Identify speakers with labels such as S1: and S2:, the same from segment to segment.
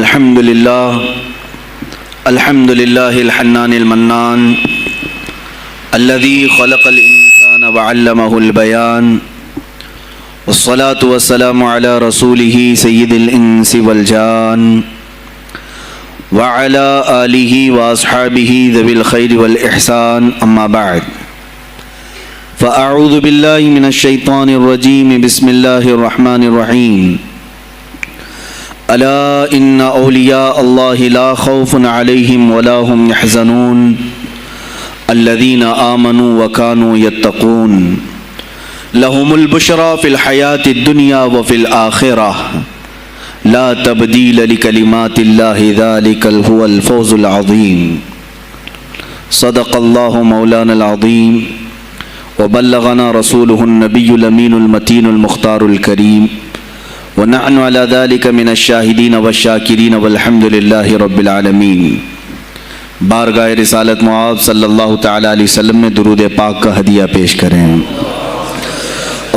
S1: الحمد لله الحنان المنان الذي خلق الإنسان وعلمه البيان والصلاة والسلام على رسوله سيد الإنس والجان وعلى آله وأصحابه ذوي الخير والإحسان أما بعد فأعوذ بالله من الشيطان الرجيم بسم الله الرحمن الرحيم ألا إن أولياء الله لا خوف عليهم ولا هم يحزنون الذين آمنوا وكانوا يتقون لهم البشرى في الحياة الدنيا وفي الآخرة لا تبديل لكلمات الله ذلك هو الفوز العظيم صدق الله مولانا العظيم وبلغنا رسوله النبي الأمين المتين المختار الكريم ونحن على ذلك من الشاهدين والشاكرين والحمد لله رب العالمين۔ بارگاہ رسالت معاذ صلی اللہ تعالی علیہ وسلم میں درود پاک کا ہدیہ پیش کریں۔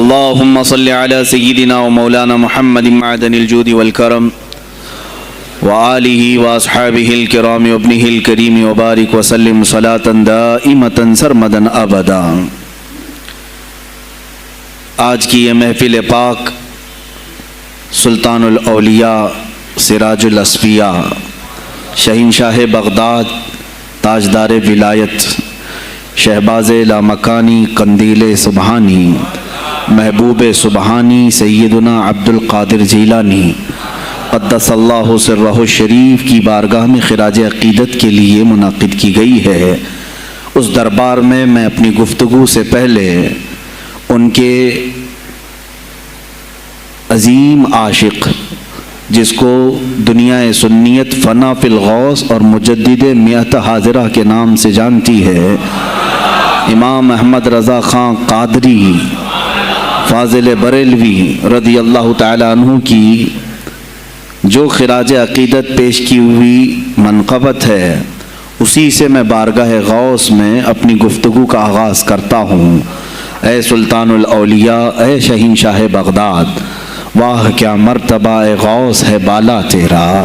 S1: اللہم صلی علی سیدنا و مولانا محمد معدن الجود والکرم وآلہ واصحابہ الکرام وابنہ الکریم وبارک وسلم صلاة دائمة سرمدا ابدا۔ آج کی یہ محفل پاک سلطان الاولیاء سراج الاصفیاء شہنشاہ بغداد تاجدار ولایت شہباز لامکانی قندیل سبحانی محبوب سبحانی سیدنا عبد القادر جیلانی قدس اللہ سرہ الشریف کی بارگاہ میں خراج عقیدت کے لیے منعقد کی گئی ہے۔ اس دربار میں میں اپنی گفتگو سے پہلے ان کے عظیم عاشق جس کو دنیا سنیت فنا فی الغوث اور مجدد میت حاضرہ کے نام سے جانتی ہے، امام احمد رضا خان قادری فاضل بریلوی رضی اللہ تعالی عنہ کی جو خراج عقیدت پیش کی ہوئی منقبت ہے، اسی سے میں بارگاہ غوث میں اپنی گفتگو کا آغاز کرتا ہوں۔ اے سلطان الاولیاء، اے شہنشاہ بغداد، واہ کیا مرتبہ اے غوث ہے بالا تیرا،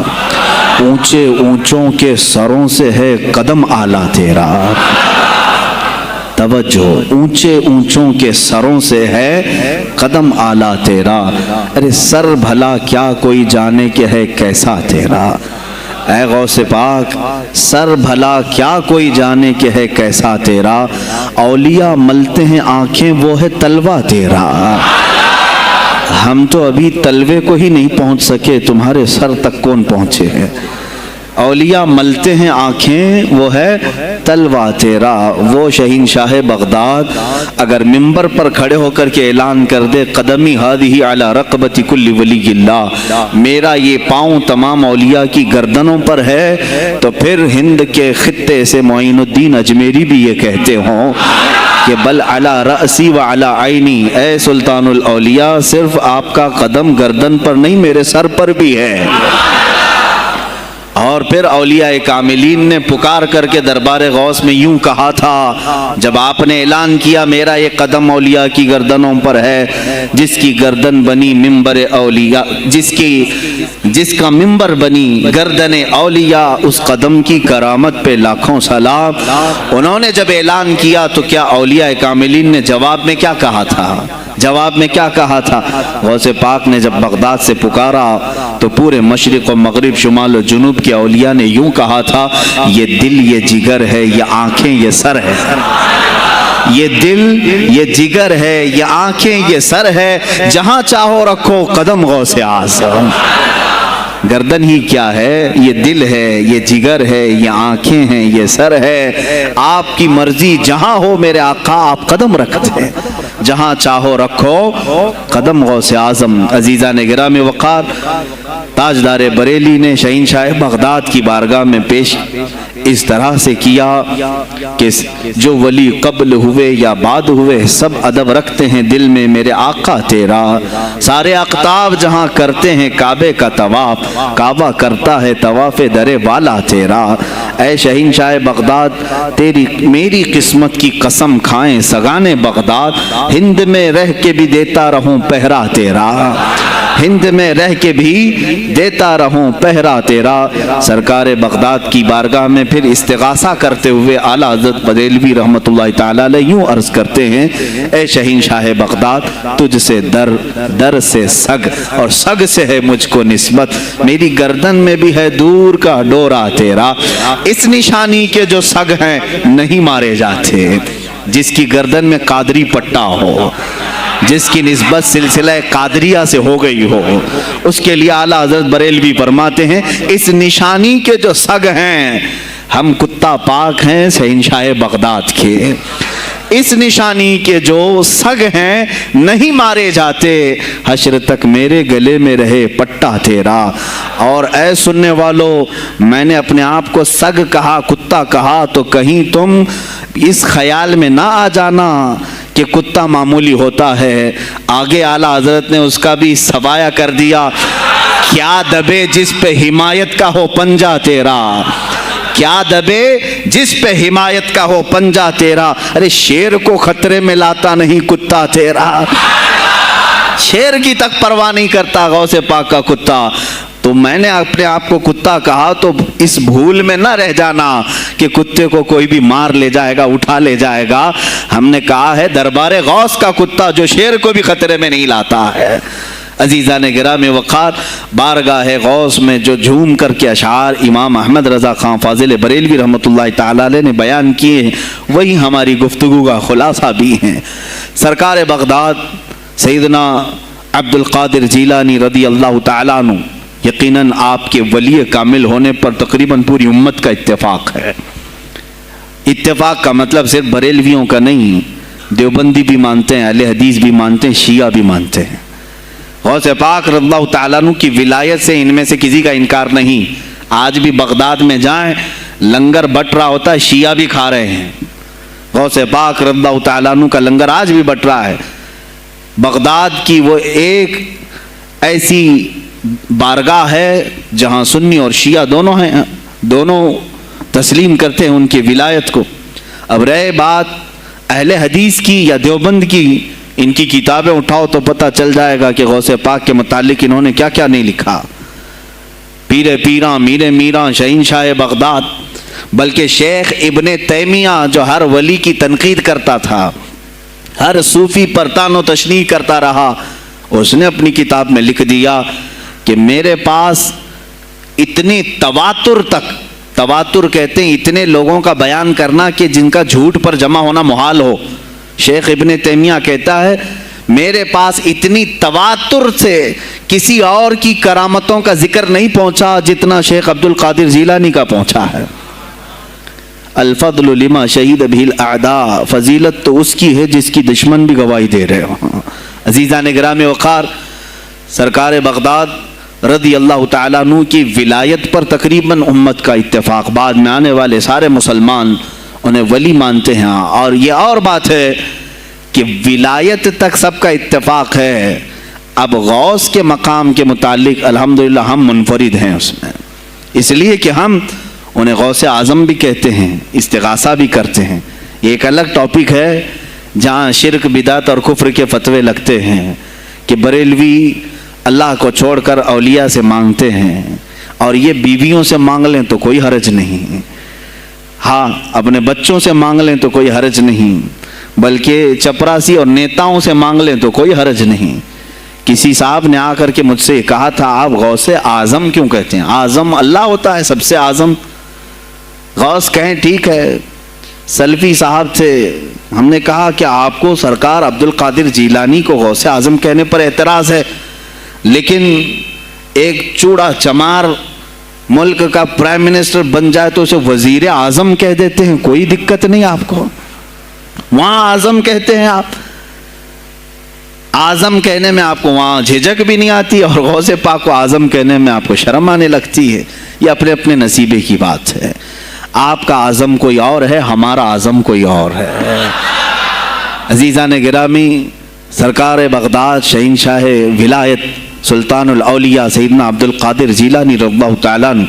S1: اونچے اونچوں کے سروں سے ہے قدم اعلیٰ تیرا۔ توجہ، اونچے اونچوں کے سروں سے ہے قدم اعلیٰ تیرا، ارے سر بھلا کیا کوئی جانے کہ ہے کیسا تیرا۔ اے غوث پاک، سر بھلا کیا کوئی جانے کہ ہے کیسا تیرا، اولیاء ملتے ہیں آنکھیں وہ ہے تلوہ تیرا۔ ہم تو ابھی تلوے کو ہی نہیں پہنچ سکے، تمہارے سر تک کون پہنچے ہیں۔ اولیاء ملتے ہیں آنکھیں وہ ہے تلوہ تیرا۔ وہ شہنشاہ بغداد اگر ممبر پر کھڑے ہو کر کے اعلان کر دے قدمی ہادی علی رقبت کل ولی اللہ، میرا یہ پاؤں تمام اولیاء کی گردنوں پر ہے، تو پھر ہند کے خطے سے معین الدین اجمیری بھی یہ کہتے ہوں کہ بل علی رأسی و علی عینی، اے سلطان الاولیاء صرف آپ کا قدم گردن پر نہیں میرے سر پر بھی ہے۔ اور پھر اولیاء کاملین نے پکار کر کے دربار غوث میں یوں کہا تھا جب آپ نے اعلان کیا میرا یہ قدم اولیاء کی گردنوں پر ہے، جس کی گردن بنی ممبر اولیاء، جس کا ممبر بنی گردن اولیاء، اس قدم کی کرامت پہ لاکھوں سلام۔ انہوں نے جب اعلان کیا تو کیا اولیاء کاملین نے جواب میں کیا کہا تھا؟ جواب میں کیا کہا تھا؟ غوث پاک نے جب بغداد سے پکارا تو پورے مشرق و مغرب شمال و جنوب کے اولیاء نے یوں کہا تھا، یہ دل یہ جگر ہے، یہ آنکھیں یہ سر ہے۔ یہ دل یہ جگر ہے، یہ آنکھیں یہ سر ہے، جہاں چاہو رکھو قدم غوث اعظم۔ گردن ہی کیا ہے، یہ دل ہے، یہ جگر ہے، یہ آنکھیں ہیں، یہ سر ہے، آپ کی مرضی جہاں ہو میرے آقا آپ قدم رکھتے ہیں، جہاں چاہو رکھو قدم غوث اعظم۔ عزیزان گرامی وقار، تاجدار بریلی نے شہنشاہ بغداد کی بارگاہ میں پیش اس طرح سے کیا کہ جو ولی قبل ہوئے یا بعد ہوئے سب ادب رکھتے ہیں دل میں میرے آقا تیرا، سارے اقطاب جہاں کرتے ہیں کعبے کا طواف، کعبہ کرتا ہے طواف در والا تیرا۔ اے شہنشاہ بغداد، تیری میری قسمت کی قسم کھائیں سگانے بغداد، ہند میں رہ کے بھی دیتا رہوں پہرا تیرا۔ ہند میں رہ کے بھی دیتا رہوں پہرا تیرا۔ سرکار بغداد کی بارگاہ میں پھر استغاثہ کرتے ہوئے اعلیٰ حضرت بریلوی رحمۃ اللہ تعالی علیہ یوں عرض کرتے ہیں، اے شہین شاہ بغداد، تجھ سے در، در سے سگ، اور سگ سے ہے مجھ کو نسبت، میری گردن میں بھی ہے دور کا ڈورا تیرا۔ اس نشانی کے جو سگ ہیں نہیں مارے جاتے، جس کی گردن میں قادری پٹا ہو، جس کی نسبت سلسلہ قادریہ سے ہو گئی ہو، اس کے لیے اعلیٰ حضرت بریلوی فرماتے ہیں اس نشانی کے جو سگ ہیں، ہم کتا پاک ہیں شہنشاہ بغداد کے، اس نشانی کے جو سگ ہیں نہیں مارے جاتے، حشر تک میرے گلے میں رہے پٹا تیرا۔ اور اے سننے والو، میں نے اپنے آپ کو سگ کہا، کتا کہا، تو کہیں تم اس خیال میں نہ آ جانا کہ کتا معمولی ہوتا ہے۔ آگے اعلیٰ حضرت نے اس کا بھی سوایہ کر دیا، کیا دبے جس پہ حمایت کا ہو پنجہ تیرا، کیا دبے جس پہ حمایت کا ہو پنجہ تیرا۔ ارے شیر کو خطرے میں لاتا نہیں کتا تیرا، شیر کی تک پرواہ نہیں کرتا غوث پاک کا کتا۔ تو میں نے اپنے آپ کو کتا کہا تو اس بھول میں نہ رہ جانا کہ کتے کو کوئی بھی مار لے جائے گا، اٹھا لے جائے گا۔ ہم نے کہا ہے دربار غوث کا کتا جو شیر کو بھی خطرے میں نہیں لاتا ہے۔ عزیزان گرامی وقار، بارگاہ غوث میں جو جھوم کر کے اشعار امام احمد رضا خان فاضل بریلوی رحمۃ اللہ تعالی علیہ نے بیان کیے ہیں، وہی ہماری گفتگو کا خلاصہ بھی ہیں۔ سرکار بغداد سیدنا عبد القادر جیلانی رضی اللہ تعالیٰ عنہ، یقیناً آپ کے ولی کامل ہونے پر تقریباً پوری امت کا اتفاق ہے۔ اتفاق کا مطلب صرف بریلویوں کا نہیں، دیوبندی بھی مانتے ہیں، اہل حدیث بھی مانتے ہیں، شیعہ بھی مانتے ہیں۔ غوث پاک رضی اللہ تعالیٰ عنہ کی ولایت سے ان میں سے کسی کا انکار نہیں۔ آج بھی بغداد میں جائیں، لنگر بٹ رہا ہوتا ہے، شیعہ بھی کھا رہے ہیں۔ غوث پاک رضی اللہ تعالیٰ عنہ کا لنگر آج بھی بٹ رہا ہے۔ بغداد کی وہ ایک ایسی بارگاہ ہے جہاں سنی اور شیعہ دونوں ہیں، دونوں تسلیم کرتے ہیں ان کی ولایت کو۔ اب رہے بات اہل حدیث کی یا دیوبند کی، ان کی کتابیں اٹھاؤ تو پتہ چل جائے گا کہ غوث پاک کے متعلق انہوں نے کیا کیا نہیں لکھا۔ پیر پیراں، میر میراں، شہین شاہ بغداد، بلکہ شیخ ابن تیمیہ جو ہر ولی کی تنقید کرتا تھا، ہر صوفی پر طعن و تشنیع کرتا رہا، اس نے اپنی کتاب میں لکھ دیا کہ میرے پاس اتنی تواتر تک، تواتر کہتے ہیں اتنے لوگوں کا بیان کرنا کہ جن کا جھوٹ پر جمع ہونا محال ہو۔ شیخ ابن تیمیہ کہتا ہے میرے پاس اتنی تواتر سے کسی اور کی کرامتوں کا ذکر نہیں پہنچا جتنا شیخ عبد القادر جیلانی کا پہنچا ہے۔ الفضل لما شہید بہ الاعداء، فضیلت تو اس کی ہے جس کی دشمن بھی گواہی دے رہے ہوں۔ عزیزان گرامی وقار، سرکار بغداد رضی اللہ تعالیٰ عنہ کی ولایت پر تقریباً امت کا اتفاق، بعد میں آنے والے سارے مسلمان انہیں ولی مانتے ہیں۔ اور یہ اور بات ہے کہ ولایت تک سب کا اتفاق ہے، اب غوث کے مقام کے متعلق الحمدللہ ہم منفرد ہیں اس میں، اس لیے کہ ہم انہیں غوث اعظم بھی کہتے ہیں، استغاثہ بھی کرتے ہیں۔ یہ ایک الگ ٹاپک ہے جہاں شرک، بدعت اور کفر کے فتوے لگتے ہیں کہ بریلوی اللہ کو چھوڑ کر اولیاء سے مانگتے ہیں، اور یہ بیویوں سے مانگ لیں تو کوئی حرج نہیں، ہاں اپنے بچوں سے مانگ لیں تو کوئی حرج نہیں، بلکہ چپراسی اور نیتاؤں سے مانگ لیں تو کوئی حرج نہیں۔ کسی صاحب نے آ کر کے مجھ سے کہا تھا آپ غوث اعظم کیوں کہتے ہیں؟ اعظم اللہ ہوتا ہے سب سے اعظم، غوث کہیں ٹھیک ہے۔ سلفی صاحب تھے، ہم نے کہا کہ آپ کو سرکار عبد القادر جیلانی کو غوث اعظم کہنے پر اعتراض ہے، لیکن ایک چوڑا چمار ملک کا پرائم منسٹر بن جائے تو اسے وزیر اعظم کہہ دیتے ہیں، کوئی دقت نہیں آپ کو، وہاں اعظم کہتے ہیں آپ، اعظم کہنے میں آپ کو وہاں جھجک بھی نہیں آتی، اور غوث پاک کو اعظم کہنے میں آپ کو شرم آنے لگتی ہے۔ یہ اپنے اپنے نصیبے کی بات ہے، آپ کا اعظم کوئی اور ہے، ہمارا اعظم کوئی اور ہے۔ عزیزان گرامی، سرکار بغداد شہین شاہ ولایت سلطان الاولیاء سیدنا عبد القادر جیلانی رضی اللہ تعالیٰ عنہ،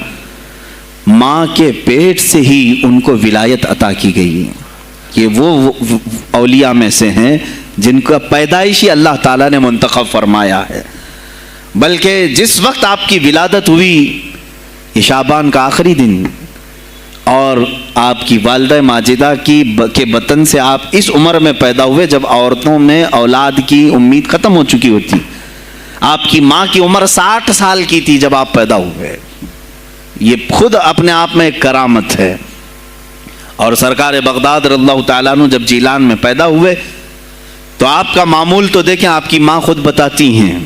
S1: ماں کے پیٹ سے ہی ان کو ولایت عطا کی گئی۔ یہ وہ اولیاء میں سے ہیں جن کا پیدائشی اللہ تعالیٰ نے منتخب فرمایا ہے۔ بلکہ جس وقت آپ کی ولادت ہوئی یہ شعبان کا آخری دن، اور آپ کی والدہ ماجدہ کے بطن سے آپ اس عمر میں پیدا ہوئے جب عورتوں میں اولاد کی امید ختم ہو چکی ہوتی. آپ کی ماں کی عمر 60 سال کی تھی جب آپ پیدا ہوئے. یہ خود اپنے آپ میں ایک کرامت ہے. اور سرکار بغداد رضی اللہ تعالیٰ عنہ جب جیلان میں پیدا ہوئے تو آپ کا معمول تو دیکھیں، آپ کی ماں خود بتاتی ہیں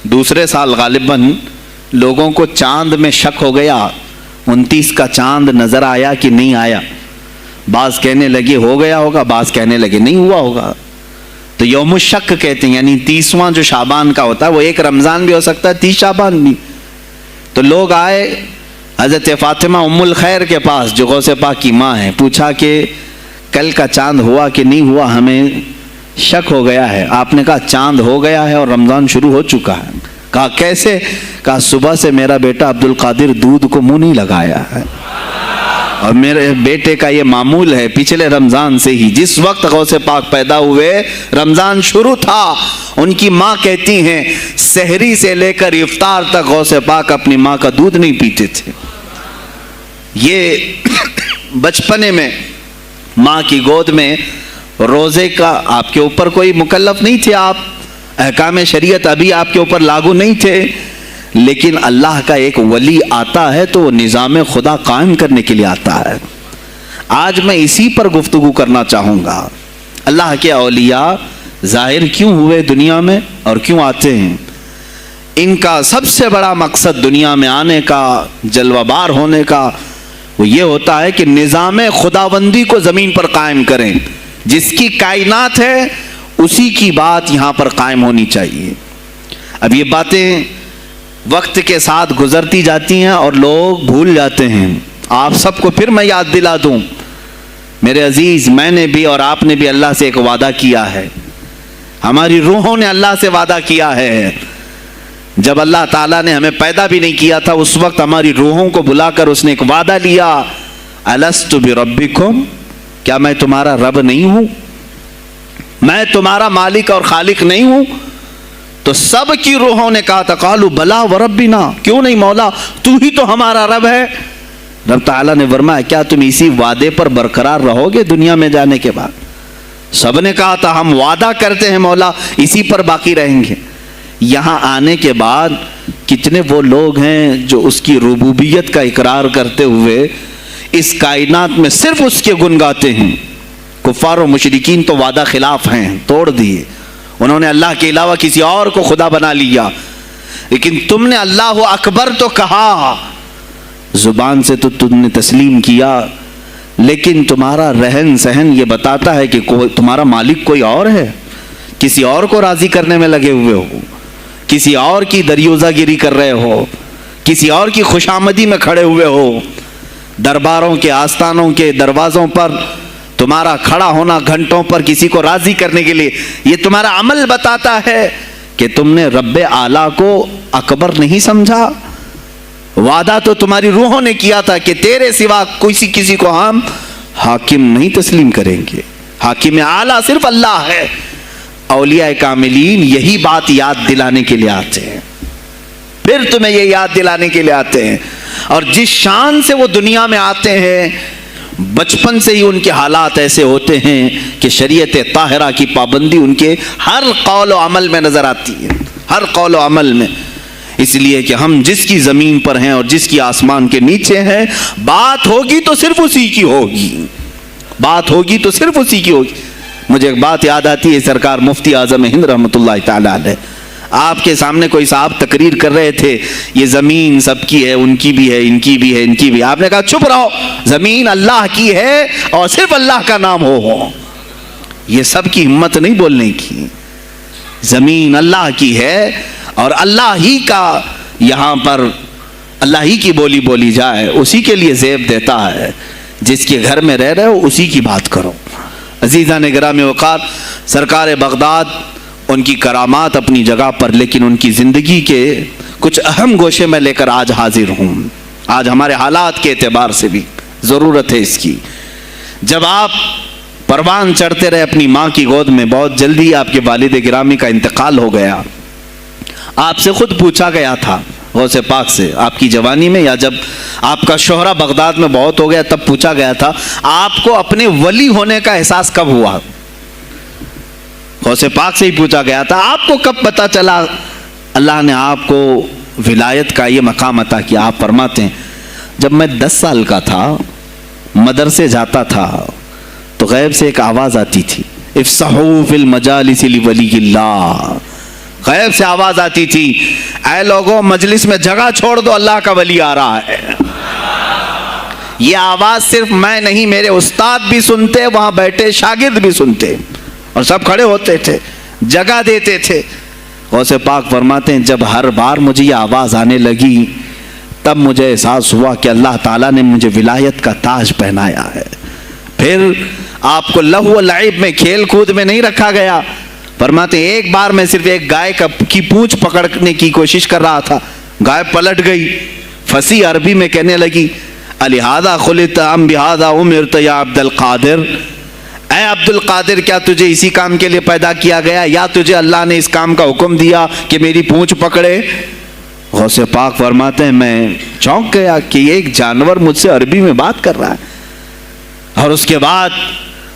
S1: دوسرے سال غالباً لوگوں کو چاند میں شک ہو گیا، 29 کا چاند نظر آیا کہ نہیں آیا. بعض کہنے لگے ہو گیا ہوگا، بعض کہنے لگے نہیں ہوا ہوگا. تو یوم الشک کہتے ہیں، یعنی 30واں جو شعبان کا ہوتا ہے وہ ایک رمضان بھی ہو سکتا ہے، 30 شعبان بھی. تو لوگ آئے حضرت فاطمہ ام الخیر کے پاس جو غوث پاک کی ماں ہے، پوچھا کہ کل کا چاند ہوا کہ نہیں ہوا، ہمیں شک ہو گیا ہے. آپ نے کہا چاند ہو گیا ہے اور رمضان شروع ہو چکا ہے. کہا کیسے؟ کہا صبح سے میرا بیٹا عبد القادر دودھ کو منہ نہیں لگایا ہے، اور میرے بیٹے کا یہ معمول ہے پچھلے رمضان سے ہی. جس وقت غوث پاک پیدا ہوئے رمضان شروع تھا. ان کی ماں کہتی ہیں سحری سے لے کر افطار تک غوث پاک اپنی ماں کا دودھ نہیں پیتے تھے. یہ بچپنے میں ماں کی گود میں روزے کا آپ کے اوپر کوئی مکلف نہیں تھے، آپ احکام شریعت ابھی آپ کے اوپر لاگو نہیں تھے، لیکن اللہ کا ایک ولی آتا ہے تو وہ نظام خدا قائم کرنے کے لیے آتا ہے. آج میں اسی پر گفتگو کرنا چاہوں گا. اللہ کے اولیاء ظاہر کیوں ہوئے دنیا میں اور کیوں آتے ہیں؟ ان کا سب سے بڑا مقصد دنیا میں آنے کا، جلوہ بار ہونے کا، وہ یہ ہوتا ہے کہ نظام خداوندی کو زمین پر قائم کریں. جس کی کائنات ہے اسی کی بات یہاں پر قائم ہونی چاہیے. اب یہ باتیں وقت کے ساتھ گزرتی جاتی ہیں اور لوگ بھول جاتے ہیں. آپ سب کو پھر میں یاد دلا دوں، میرے عزیز، میں نے بھی اور آپ نے بھی اللہ سے ایک وعدہ کیا ہے. ہماری روحوں نے اللہ سے وعدہ کیا ہے. جب اللہ تعالیٰ نے ہمیں پیدا بھی نہیں کیا تھا اس وقت ہماری روحوں کو بلا کر اس نے ایک وعدہ لیا، الست بربکم، کیا میں تمہارا رب نہیں ہوں؟ میں تمہارا مالک اور خالق نہیں ہوں؟ تو سب کی روحوں نے کہا تھا قالوا بلا وربنا، کیوں نہیں مولا، تو ہی تو ہمارا رب ہے. رب تعالیٰ نے فرمایا کیا تم اسی وعدے پر برقرار رہو گے دنیا میں جانے کے بعد؟ سب نے کہا تھا ہم وعدہ کرتے ہیں مولا اسی پر باقی رہیں گے. یہاں آنے کے بعد کتنے وہ لوگ ہیں جو اس کی ربوبیت کا اقرار کرتے ہوئے اس کائنات میں صرف اس کے گن گاتے ہیں. کفار و مشرکین تو وعدہ خلاف ہیں، توڑ دیے، انہوں نے اللہ کے علاوہ کسی اور کو خدا بنا لیا. لیکن تم نے اللہ اکبر تو کہا، زبان سے تو تم نے تسلیم کیا، لیکن تمہارا رہن سہن یہ بتاتا ہے کہ تمہارا مالک کوئی اور ہے. کسی اور کو راضی کرنے میں لگے ہوئے ہو، کسی اور کی دریوزہ گیری کر رہے ہو، کسی اور کی خوشامدی میں کھڑے ہوئے ہو. درباروں کے آستانوں کے دروازوں پر تمہارا کھڑا ہونا گھنٹوں پر کسی کو راضی کرنے کے لیے، یہ تمہارا عمل بتاتا ہے کہ تم نے رب اعلیٰ کو اکبر نہیں سمجھا. وعدہ تو تمہاری روحوں نے کیا تھا کہ تیرے سوا کسی کو ہم حاکم نہیں تسلیم کریں گے، حاکم اعلیٰ صرف اللہ ہے. اولیاء کاملین یہی بات یاد دلانے کے لیے آتے ہیں، پھر تمہیں یہ یاد دلانے کے لیے آتے ہیں. اور جس شان سے وہ دنیا میں آتے ہیں بچپن سے ہی ان کے حالات ایسے ہوتے ہیں کہ شریعت طاہرہ کی پابندی ان کے ہر قول و عمل میں نظر آتی ہے، ہر قول و عمل میں. اس لیے کہ ہم جس کی زمین پر ہیں اور جس کی آسمان کے نیچے ہیں، بات ہوگی تو صرف اسی کی ہوگی، بات ہوگی تو صرف اسی کی ہوگی. مجھے ایک بات یاد آتی ہے، سرکار مفتی اعظم ہند رحمۃ اللہ تعالیٰ علیہ آپ کے سامنے کوئی صاحب تقریر کر رہے تھے، یہ زمین سب کی ہے، ان کی بھی ہے، ان کی بھی ہے، ان کی بھی ہے. آپ نے کہا چپ رہو، زمین اللہ کی ہے اور صرف اللہ کا نام ہو. یہ سب کی ہمت نہیں بولنے کی. زمین اللہ کی ہے اور اللہ ہی کا یہاں پر اللہ ہی کی بولی بولی جائے، اسی کے لیے زیب دیتا ہے. جس کے گھر میں رہ رہے ہو اسی کی بات کرو. عزیزان گرامی وقار، سرکار بغداد ان کی کرامات اپنی جگہ پر، لیکن ان کی زندگی کے کچھ اہم گوشے میں لے کر آج حاضر ہوں. آج ہمارے حالات کے اعتبار سے بھی ضرورت ہے اس کی. جب آپ پروان چڑھتے رہے اپنی ماں کی گود میں، بہت جلدی آپ کے والد گرامی کا انتقال ہو گیا. آپ سے خود پوچھا گیا تھا غوث پاک سے آپ کی جوانی میں، یا جب آپ کا شہرہ بغداد میں بہت ہو گیا تب پوچھا گیا تھا آپ کو اپنے ولی ہونے کا احساس کب ہوا؟ غوث پاک سے ہی پوچھا گیا تھا آپ کو کب پتا چلا اللہ نے آپ کو ولایت کا یہ مقام عطا کیا؟ آپ فرماتے ہیں جب میں 10 سال کا تھا، مدرسے جاتا تھا تو غیب سے ایک آواز آتی تھی، افصحوا فی المجالس لولی اللہ، غیب سے آواز آتی تھی اے لوگوں مجلس میں جگہ چھوڑ دو، اللہ کا ولی آ رہا ہے۔ یہ آواز صرف میں نہیں، میرے استاد بھی سنتے، وہاں بیٹھے شاگرد بھی سنتے، اور سب کھڑے ہوتے تھے، جگہ دیتے تھے۔ غوث پاک فرماتے ہیں جب ہر بار مجھے یہ آواز آنے لگی تب مجھے احساس ہوا کہ اللہ تعالیٰ نے مجھے ولایت کا تاج پہنایا ہے۔ پھر آپ کو لہو و لعب میں، کھیل کود میں نہیں رکھا گیا۔ فرماتے ہیں ایک بار میں صرف ایک گائے کی پونچھ پکڑنے کی کوشش کر رہا تھا، گائے پلٹ گئی، فصیح عربی میں کہنے لگی الہذا خلقت ام بہذا امرت یا عبد القادر، اے عبد القادر کیا تجھے اسی کام کے لیے پیدا کیا گیا، یا تجھے اللہ نے اس کام کا حکم دیا کہ میری پونچھ پکڑے؟ غوث پاک فرماتے ہیں میں چونک گیا کہ ایک جانور مجھ سے عربی میں بات کر رہا ہے۔ اور اس کے بعد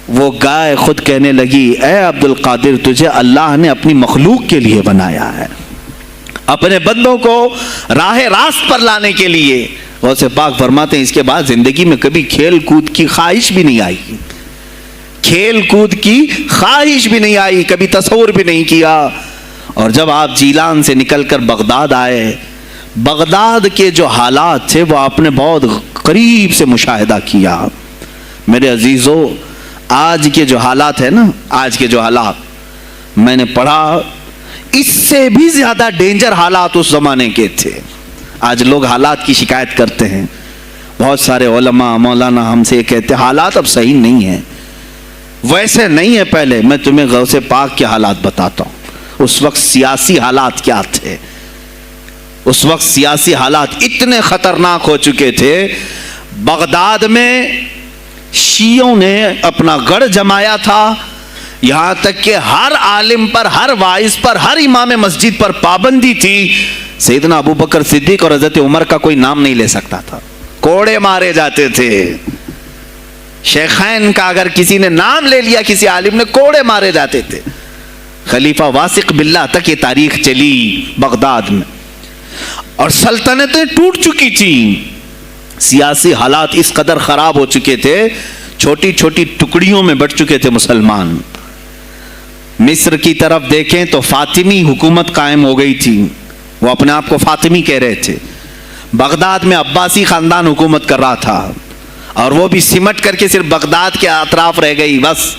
S1: وہ گائے خود کہنے لگی اے عبد القادر تجھے اللہ نے اپنی مخلوق کے لیے بنایا ہے، اپنے بندوں کو راہ راست پر لانے کے لیے۔ غوث پاک فرماتے ہیں اس کے بعد زندگی میں کبھی کھیل کود کی خواہش بھی نہیں آئی، کھیل کود کی خواہش بھی نہیں آئی، کبھی تصور بھی نہیں کیا۔ اور جب آپ جیلان سے نکل کر بغداد آئے، بغداد کے جو حالات تھے وہ آپ نے بہت قریب سے مشاہدہ کیا۔ میرے عزیزو آج کے جو حالات ہیں نا، آج کے جو حالات میں نے پڑھا اس سے بھی زیادہ ڈینجر حالات اس زمانے کے تھے۔ آج لوگ حالات کی شکایت کرتے ہیں، بہت سارے علماء مولانا ہم سے کہتے ہیں حالات اب صحیح نہیں ہیں، ویسے نہیں ہے پہلے۔ میں تمہیں غوث پاک کے حالات بتاتا ہوں، اس وقت سیاسی حالات کیا تھے۔ اس وقت سیاسی حالات اتنے خطرناک ہو چکے تھے، بغداد میں شیعوں نے اپنا گڑھ جمایا تھا، یہاں تک کہ ہر عالم پر، ہر واعظ پر، ہر امام مسجد پر پابندی تھی۔ سیدنا ابو بکر صدیق اور حضرت عمر کا کوئی نام نہیں لے سکتا تھا، کوڑے مارے جاتے تھے۔ شیخین کا اگر کسی نے نام لے لیا کسی عالم نے، کوڑے مارے جاتے تھے۔ خلیفہ واثق باللہ تک یہ تاریخ چلی بغداد میں، اور سلطنتیں ٹوٹ چکی تھیں۔ سیاسی حالات اس قدر خراب ہو چکے تھے، چھوٹی چھوٹی ٹکڑیوں میں بٹ چکے تھے مسلمان۔ مصر کی طرف دیکھیں تو فاطمی حکومت قائم ہو گئی تھی، وہ اپنے آپ کو فاطمی کہہ رہے تھے۔ بغداد میں عباسی خاندان حکومت کر رہا تھا، اور وہ بھی سمٹ کر کے صرف بغداد کے اطراف رہ گئی بس۔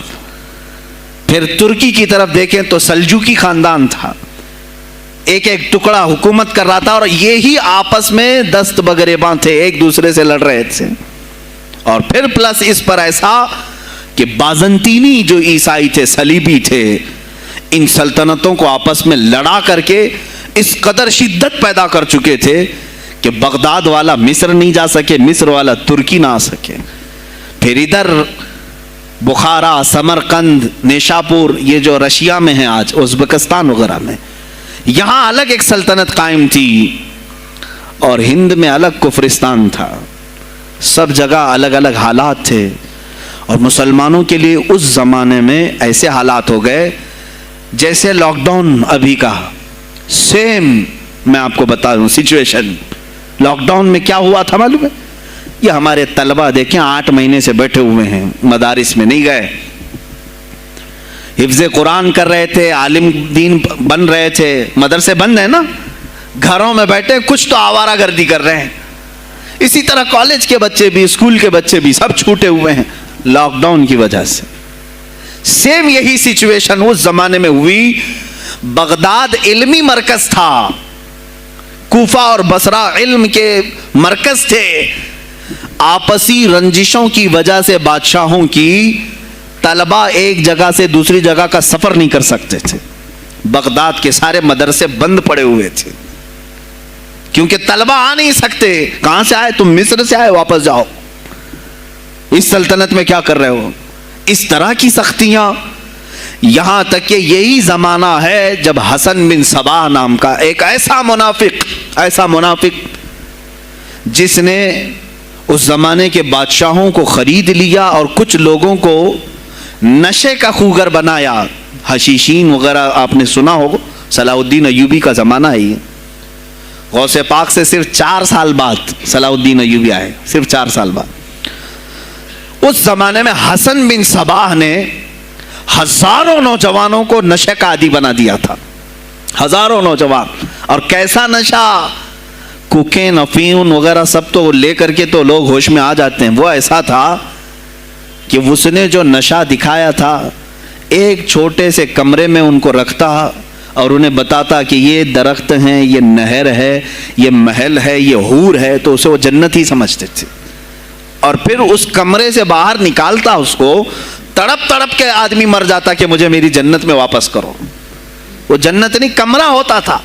S1: پھر ترکی کی طرف دیکھیں تو سلجوکی خاندان تھا، ایک ایک ٹکڑا حکومت کر رہا تھا، اور یہی آپس میں دست بگریباں تھے، ایک دوسرے سے لڑ رہے تھے۔ اور پھر پلس اس پر ایسا کہ بازنطینی جو عیسائی تھے، صلیبی تھے، ان سلطنتوں کو آپس میں لڑا کر کے اس قدر شدت پیدا کر چکے تھے کہ بغداد والا مصر نہیں جا سکے، مصر والا ترکی نہ آ سکے۔ پھر ادھر بخارا، سمرقند، نیشاپور، یہ جو رشیا میں ہیں آج، ازبکستان وغیرہ میں، یہاں الگ ایک سلطنت قائم تھی، اور ہند میں الگ کفرستان تھا۔ سب جگہ الگ الگ حالات تھے، اور مسلمانوں کے لیے اس زمانے میں ایسے حالات ہو گئے جیسے لاک ڈاؤن ابھی کا سیم۔ میں آپ کو بتا دوں سچویشن، لاک ڈاؤن میں کیا ہوا تھا معلوم ہے؟ یہ ہمارے طلبہ دیکھیں 8 مہینے سے بیٹھے ہوئے ہیں، مدارس میں نہیں گئے، حفظ قرآن کر رہے تھے، عالم دین بن رہے تھے، مدرسے بند ہیں نا، گھروں میں بیٹھے کچھ تو آوارہ گردی کر رہے ہیں۔ اسی طرح کالج کے بچے بھی، اسکول کے بچے بھی، سب چھوٹے ہوئے ہیں لاک ڈاؤن کی وجہ سے۔ سیم یہی سچویشن اس زمانے میں ہوئی۔ بغداد علمی مرکز تھا، کوفہ اور بصرہ علم کے مرکز تھے۔ آپسی رنجشوں کی وجہ سے بادشاہوں کی طلبہ ایک جگہ سے دوسری جگہ کا سفر نہیں کر سکتے تھے، بغداد کے سارے مدرسے بند پڑے ہوئے تھے، کیونکہ طلبہ آ نہیں سکتے۔ کہاں سے آئے تم؟ مصر سے آئے، واپس جاؤ، اس سلطنت میں کیا کر رہے ہو؟ اس طرح کی سختیاں، یہاں تک کہ یہی زمانہ ہے جب حسن بن صباح نام کا ایک ایسا منافق جس نے اس زمانے کے بادشاہوں کو خرید لیا اور کچھ لوگوں کو نشے کا خوگر بنایا. حشیشین وغیرہ آپ نے سنا ہو, صلاح الدین ایوبی کا زمانہ ہے. غوث پاک سے صرف 4 سال بعد صلاح الدین ایوبی آئے, صرف 4 سال بعد. اس زمانے میں حسن بن صباح نے ہزاروں نوجوانوں کو نشے کا عادی بنا دیا تھا, ہزاروں نوجوان. اور کیسا نشہ, کوکین, افیون وغیرہ سب تو لے کر کے تو لوگ ہوش میں آ جاتے ہیں. وہ ایسا تھا کہ اس نے جو نشہ دکھایا تھا, ایک چھوٹے سے کمرے میں ان کو رکھتا اور انہیں بتاتا کہ یہ درخت ہیں, یہ نہر ہے, یہ محل ہے, یہ حور ہے, تو اسے وہ جنت ہی سمجھتے تھے. اور پھر اس کمرے سے باہر نکالتا اس کو, تڑپ تڑپ کے آدمی مر جاتا کہ مجھے میری جنت میں واپس کرو. وہ جنت نہیں کمرہ ہوتا تھا,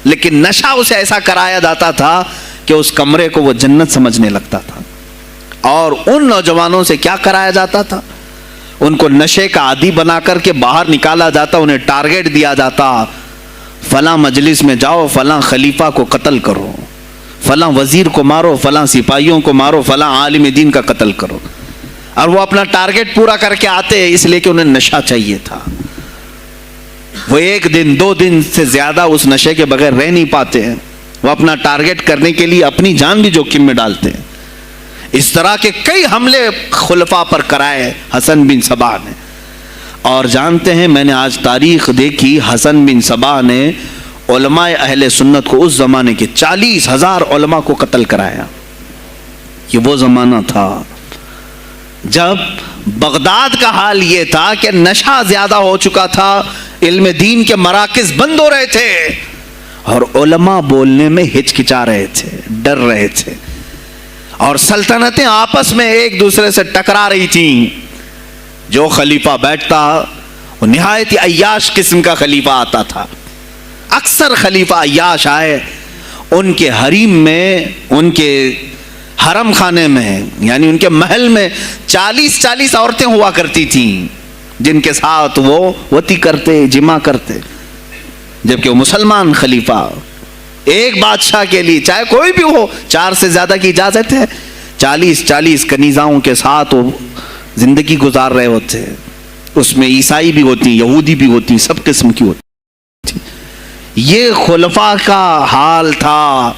S1: لیکن نشہ اسے ایسا کرایا جاتا تھا کہ اس کمرے کو وہ جنت سمجھنے لگتا تھا. اور ان نوجوانوں سے کیا کرایا جاتا تھا, ان کو نشے کا عادی بنا کر کے باہر نکالا جاتا, انہیں ٹارگیٹ دیا جاتا, فلاں مجلس میں جاؤ, فلاں خلیفہ کو قتل کرو, فلاں وزیر کو مارو, فلاں سپاہیوں کو مارو, فلاں عالم دین کا قتل کرو. اور وہ اپنا ٹارگیٹ پورا کر کے آتے, اس لیے کہ انہیں نشہ چاہیے تھا. وہ 1 دن 2 دن سے زیادہ اس نشے کے بغیر رہ نہیں پاتے ہیں. وہ اپنا ٹارگیٹ کرنے کے لیے اپنی جان بھی جوخم میں ڈالتے ہیں. اس طرح کے کئی حملے خلفاء پر کرائے حسن بن صباح نے. اور جانتے ہیں, میں نے آج تاریخ دیکھی, حسن بن صباح نے علماء اہل سنت کو, اس زمانے کے 40,000 علماء کو قتل کرایا. یہ وہ زمانہ تھا جب بغداد کا حال یہ تھا کہ نشہ زیادہ ہو چکا تھا, علم دین کے مراکز بند ہو رہے تھے, اور علماء بولنے میں ہچکچا رہے تھے, ڈر رہے تھے, اور سلطنتیں آپس میں ایک دوسرے سے ٹکرا رہی تھیں. جو خلیفہ بیٹھتا وہ نہایت عیاش قسم کا خلیفہ آتا تھا. اکثر خلیفہ عیاش آئے, ان کے حریم میں, ان کے حرم خانے میں, یعنی ان کے محل میں 40 عورتیں ہوا کرتی تھیں جن کے ساتھ وہ وطی کرتے, جمع کرتے. جبکہ وہ مسلمان خلیفہ ایک بادشاہ کے لیے, چاہے کوئی بھی ہو, 4 سے زیادہ کی اجازت ہے, 40 کنیزاؤں کے ساتھ وہ زندگی گزار رہے ہوتے. اس میں عیسائی بھی ہوتی, یہودی بھی ہوتی, سب قسم کی ہوتی. یہ خلفاء کا حال تھا.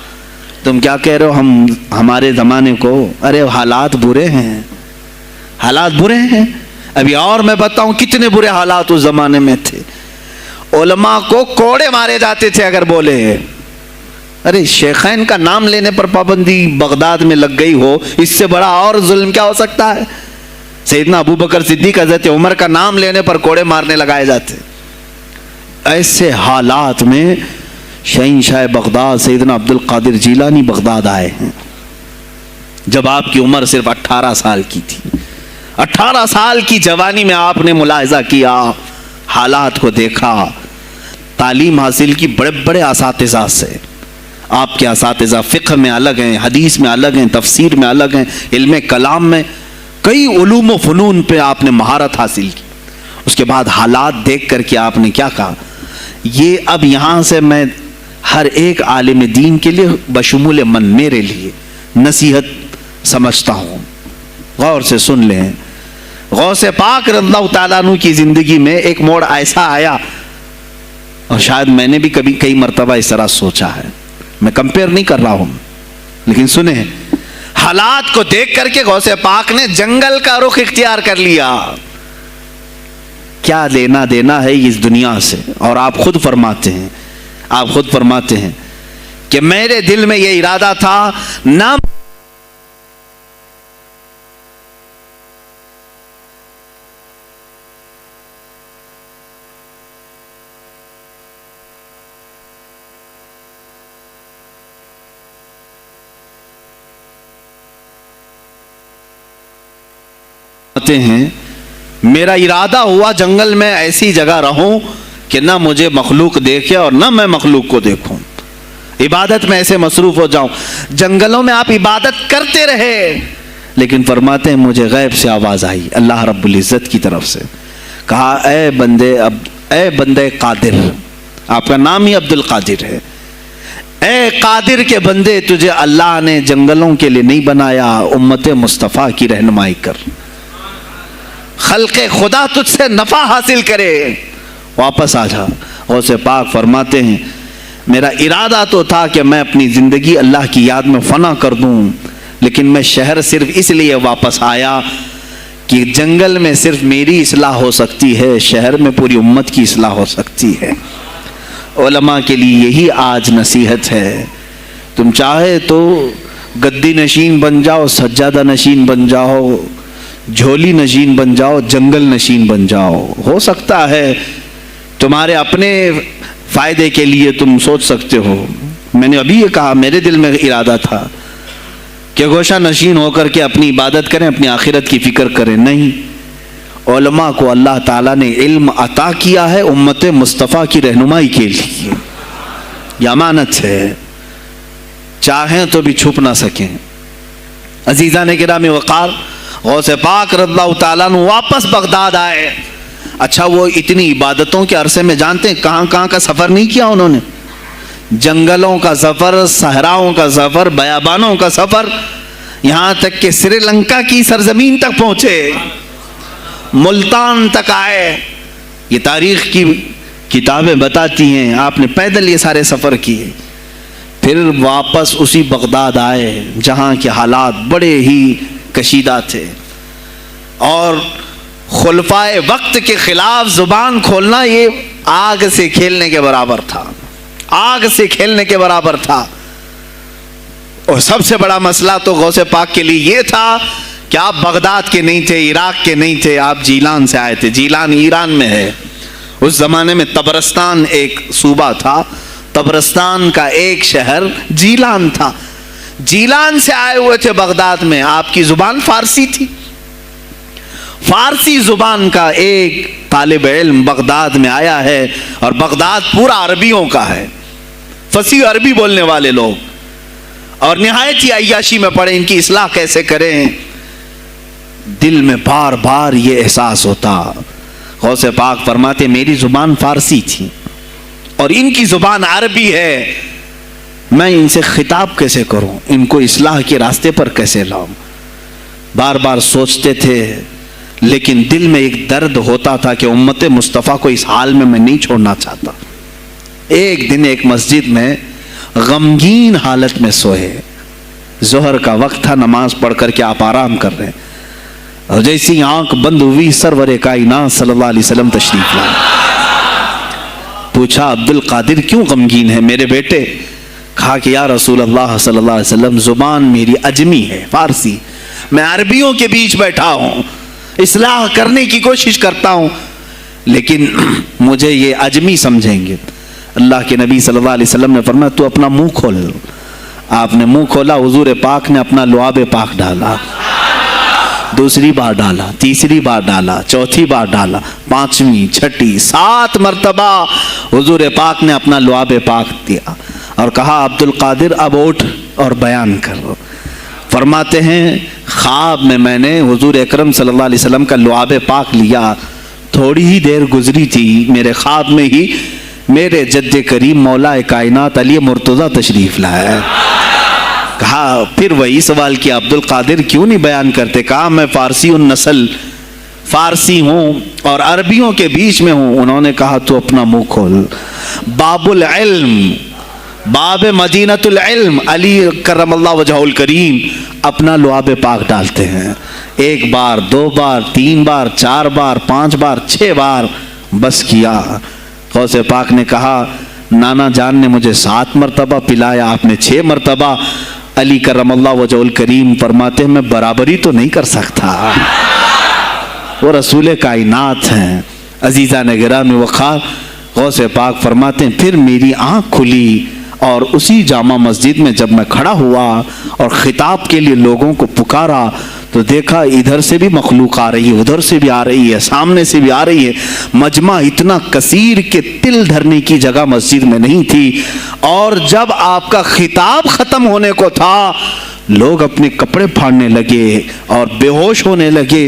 S1: تم کیا کہہ رہے ہو ہمارے زمانے کو؟ ارے حالات برے ہیں, حالات برے ہیں. ابھی اور میں بتاؤں کتنے برے حالات اس زمانے میں تھے. علماء کو کوڑے مارے جاتے تھے اگر بولے. ارے شیخین کا نام لینے پر پابندی بغداد میں لگ گئی ہو, اس سے بڑا اور ظلم کیا ہو سکتا ہے؟ سیدنا ابو بکر صدیق, حضرت عمر کا نام لینے پر کوڑے مارنے لگائے جاتے. ایسے حالات میں شہنشاہ بغداد سیدنا عبد القادر جیلانی بغداد آئے ہیں جب آپ کی عمر صرف 18 سال کی تھی. 18 سال کی جوانی میں آپ نے ملاحظہ کیا, حالات کو دیکھا, تعلیم حاصل کی بڑے بڑے اساتذہ سے. آپ کے اساتذہ فقہ میں الگ ہیں, حدیث میں الگ ہیں, تفسیر میں الگ ہیں, علم کلام میں, کئی علوم و فنون پہ آپ نے مہارت حاصل کی. اس کے بعد حالات دیکھ کر کے آپ نے کیا کہا, یہ اب یہاں سے میں ہر ایک عالم دین کے لیے بشمول من میرے لیے نصیحت سمجھتا ہوں, غور سے سن لیں. غوث پاک رضی اللہ تعالیٰ عنہ کی زندگی میں ایک موڑ ایسا آیا, اور شاید میں نے بھی کبھی کئی مرتبہ اس طرح سوچا ہے, میں کمپیئر نہیں کر رہا ہوں, لیکن سنیں, حالات کو دیکھ کر کے غوث پاک نے جنگل کا رخ اختیار کر لیا. کیا لینا دینا ہے اس دنیا سے؟ اور آپ خود فرماتے ہیں کہ میرے دل میں یہ ارادہ تھا, نہ ہیں, میرا ارادہ ہوا جنگل میں ایسی جگہ رہوں کہ نہ مجھے مخلوق دیکھے اور نہ میں مخلوق کو دیکھوں, عبادت میں ایسے مصروف ہو جاؤں. جنگلوں میں آپ عبادت کرتے رہے, لیکن فرماتے ہیں مجھے غیب سے آواز آئی اللہ رب العزت کی طرف سے, کہا اے بندے قادر، آپ کا نام ہی عبد القادر ہے، اے قادر کے بندے، تجھے اللہ نے جنگلوں کے لیے نہیں بنایا، امت مصطفیٰ کی رہنمائی کر، خلق خدا تجھ سے نفع حاصل کرے، واپس آ جا۔ غوث پاک فرماتے ہیں میرا ارادہ تو تھا کہ میں اپنی زندگی اللہ کی یاد میں فنا کر دوں، لیکن میں شہر صرف اس لیے واپس آیا کہ جنگل میں صرف میری اصلاح ہو سکتی ہے، شہر میں پوری امت کی اصلاح ہو سکتی ہے۔ علماء کے لیے یہی آج نصیحت ہے، تم چاہے تو گدی نشین بن جاؤ، سجادہ نشین بن جاؤ، جھولی نشین بن جاؤ، جنگل نشین بن جاؤ، ہو سکتا ہے تمہارے اپنے فائدے کے لیے تم سوچ سکتے ہو۔ میں نے ابھی یہ کہا، میرے دل میں ارادہ تھا کہ گوشہ نشین ہو کر کے اپنی عبادت کریں، اپنی آخرت کی فکر کریں، نہیں، علماء کو اللہ تعالیٰ نے علم عطا کیا ہے امت مصطفیٰ کی رہنمائی کے لیے، یہ امانت ہے، چاہیں تو بھی چھپ نہ سکیں۔ عزیزان کرام وقار، غوث پاک رضی اللہ تعالیٰ عنہ واپس بغداد آئے۔ اچھا، وہ اتنی عبادتوں کے عرصے میں جانتے ہیں کہاں کہاں کا سفر نہیں کیا انہوں نے؟ جنگلوں کا سفر، صحراؤں کا سفر، بیابانوں کا سفر، یہاں تک کہ سری لنکا کی سرزمین تک پہنچے، ملتان تک آئے۔ یہ تاریخ کی کتابیں بتاتی ہیں آپ نے پیدل یہ سارے سفر کیے، پھر واپس اسی بغداد آئے جہاں کے حالات بڑے ہی کشیدہ تھے، اور خلفائے وقت کے خلاف زبان کھولنا یہ آگ سے کھیلنے کے برابر تھا، آگ سے کھیلنے کے برابر تھا۔ اور سب سے بڑا مسئلہ تو غوث پاک کے لیے یہ تھا کہ آپ بغداد کے نہیں تھے، عراق کے نہیں تھے، آپ جیلان سے آئے تھے۔ جیلان ایران میں ہے، اس زمانے میں طبرستان ایک صوبہ تھا، طبرستان کا ایک شہر جیلان تھا، جیلان سے آئے ہوئے تھے بغداد میں۔ آپ کی زبان فارسی تھی، فارسی زبان کا ایک طالب علم بغداد میں آیا ہے، اور بغداد پورا عربیوں کا ہے، فصیح عربی بولنے والے لوگ، اور نہایت ہی عیاشی میں پڑے ان کی اصلاح کیسے کریں۔ دل میں بار بار یہ احساس ہوتا، غوث پاک فرماتے میری زبان فارسی تھی اور ان کی زبان عربی ہے، میں ان سے خطاب کیسے کروں، ان کو اصلاح کے راستے پر کیسے لاؤں؟ بار بار سوچتے تھے، لیکن دل میں ایک درد ہوتا تھا کہ امت مصطفیٰ کو اس حال میں نہیں چھوڑنا چاہتا۔ ایک دن ایک مسجد میں غمگین حالت میں سوئے، ظہر کا وقت تھا، نماز پڑھ کر کے آپ آرام کر رہے ہیں، اور جیسی آنکھ بند ہوئی سرور کائنات صلی اللہ علیہ وسلم تشریف لائے۔ پوچھا عبد القادر کیوں غمگین ہے میرے بیٹے؟ کہا کہ یا رسول اللہ صلی اللہ علیہ وسلم، زبان میری عجمی ہے، فارسی، میں عربیوں کے بیچ بیٹھا ہوں، اصلاح کرنے کی کوشش کرتا ہوں، لیکن مجھے یہ عجمی سمجھیں گے۔ اللہ کے نبی صلی اللہ علیہ وسلم نے فرمایا تو اپنا منہ کھول۔ آپ نے منہ کھولا، حضور پاک نے اپنا لعاب پاک ڈالا، دوسری بار ڈالا، تیسری بار ڈالا، چوتھی بار ڈالا، پانچویں، چھٹی، 7 مرتبہ حضور پاک نے اپنا لعاب پاک دیا اور کہا عبد القادر اب اٹھ اور بیان کرو۔ فرماتے ہیں خواب میں نے حضور اکرم صلی اللہ علیہ وسلم کا لعاب پاک لیا، تھوڑی ہی دیر گزری تھی، میرے خواب میں ہی میرے جد کریم مولا کائنات علی مرتضیٰ تشریف لائے۔ کہا پھر وہی سوال کیا عبد القادر کیوں نہیں بیان کرتے؟ کہا میں فارسی النسل، فارسی ہوں اور عربیوں کے بیچ میں ہوں۔ انہوں نے کہا تو اپنا منہ کھول۔ باب العلم، باب مدینۃ العلم، علی کرم اللہ وجہہ الکریم اپنا لعاب پاک ڈالتے ہیں، 1 بار، 2 بار، 3 بار، 4 بار، 5 بار، 6 بار، بس کیا۔ غوث پاک نے کہا نانا جان نے مجھے 7 مرتبہ پلایا، آپ نے 6 مرتبہ۔ علی کرم اللہ وجہہ الکریم فرماتے ہیں میں برابری تو نہیں کر سکتا، وہ رسول کائنات ہیں۔ عزیزان گرامی وقار، غوث پاک فرماتے ہیں پھر میری آنکھ کھلی، اور اسی جامع مسجد میں جب میں کھڑا ہوا اور خطاب کے لیے لوگوں کو پکارا تو دیکھا ادھر سے بھی مخلوق آ رہی ہے، ادھر سے بھی آ رہی ہے، سامنے سے بھی آ رہی ہے۔ مجمع اتنا کثیر کہ تل دھرنے کی جگہ مسجد میں نہیں تھی، اور جب آپ کا خطاب ختم ہونے کو تھا لوگ اپنے کپڑے پھاڑنے لگے اور بے ہوش ہونے لگے۔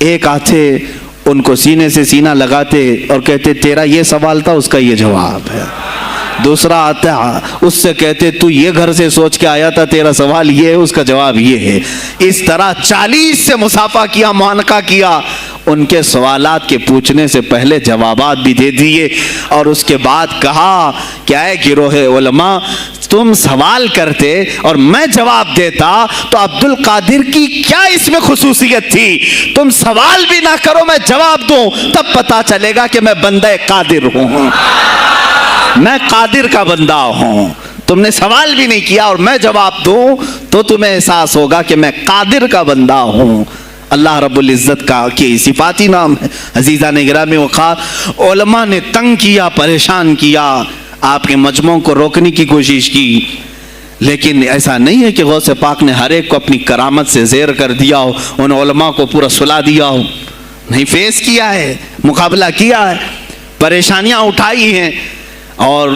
S1: ایک آتے ان کو سینے سے سینہ لگاتے اور کہتے تیرا یہ سوال تھا، اس کا یہ جواب ہے. دوسرا آتا اس سے کہتے تو یہ گھر سے سوچ کے آیا تھا، تیرا سوال یہ ہے، اس کا جواب یہ ہے. اس طرح 40 سے مصافحہ کیا، معانقہ کیا. ان کے سوالات کے پوچھنے سے پہلے جوابات بھی دے دیے اور اس کے بعد کہا کہ اے گروہ علماء، تم سوال کرتے اور میں جواب دیتا تو عبد القادر کی کیا اس میں خصوصیت تھی؟ تم سوال بھی نہ کرو، میں جواب دوں، تب پتا چلے گا کہ میں بندہ قادر ہوں، میں قادر کا بندہ ہوں. تم نے سوال بھی نہیں کیا اور میں جواب دوں تو تمہیں احساس ہوگا کہ میں قادر کا بندہ ہوں. اللہ رب العزت کا کی صفاتی نام ہے. عزیزان گرامی وقار، علماء نے تنگ کیا، پریشان کیا، آپ کے مجموعوں کو روکنے کی کوشش کی، لیکن ایسا نہیں ہے کہ غوث پاک نے ہر ایک کو اپنی کرامت سے زیر کر دیا ہو، ان علماء کو پورا سلا دیا ہو. نہیں، فیس کیا ہے، مقابلہ کیا ہے، پریشانیاں اٹھائی ہیں. اور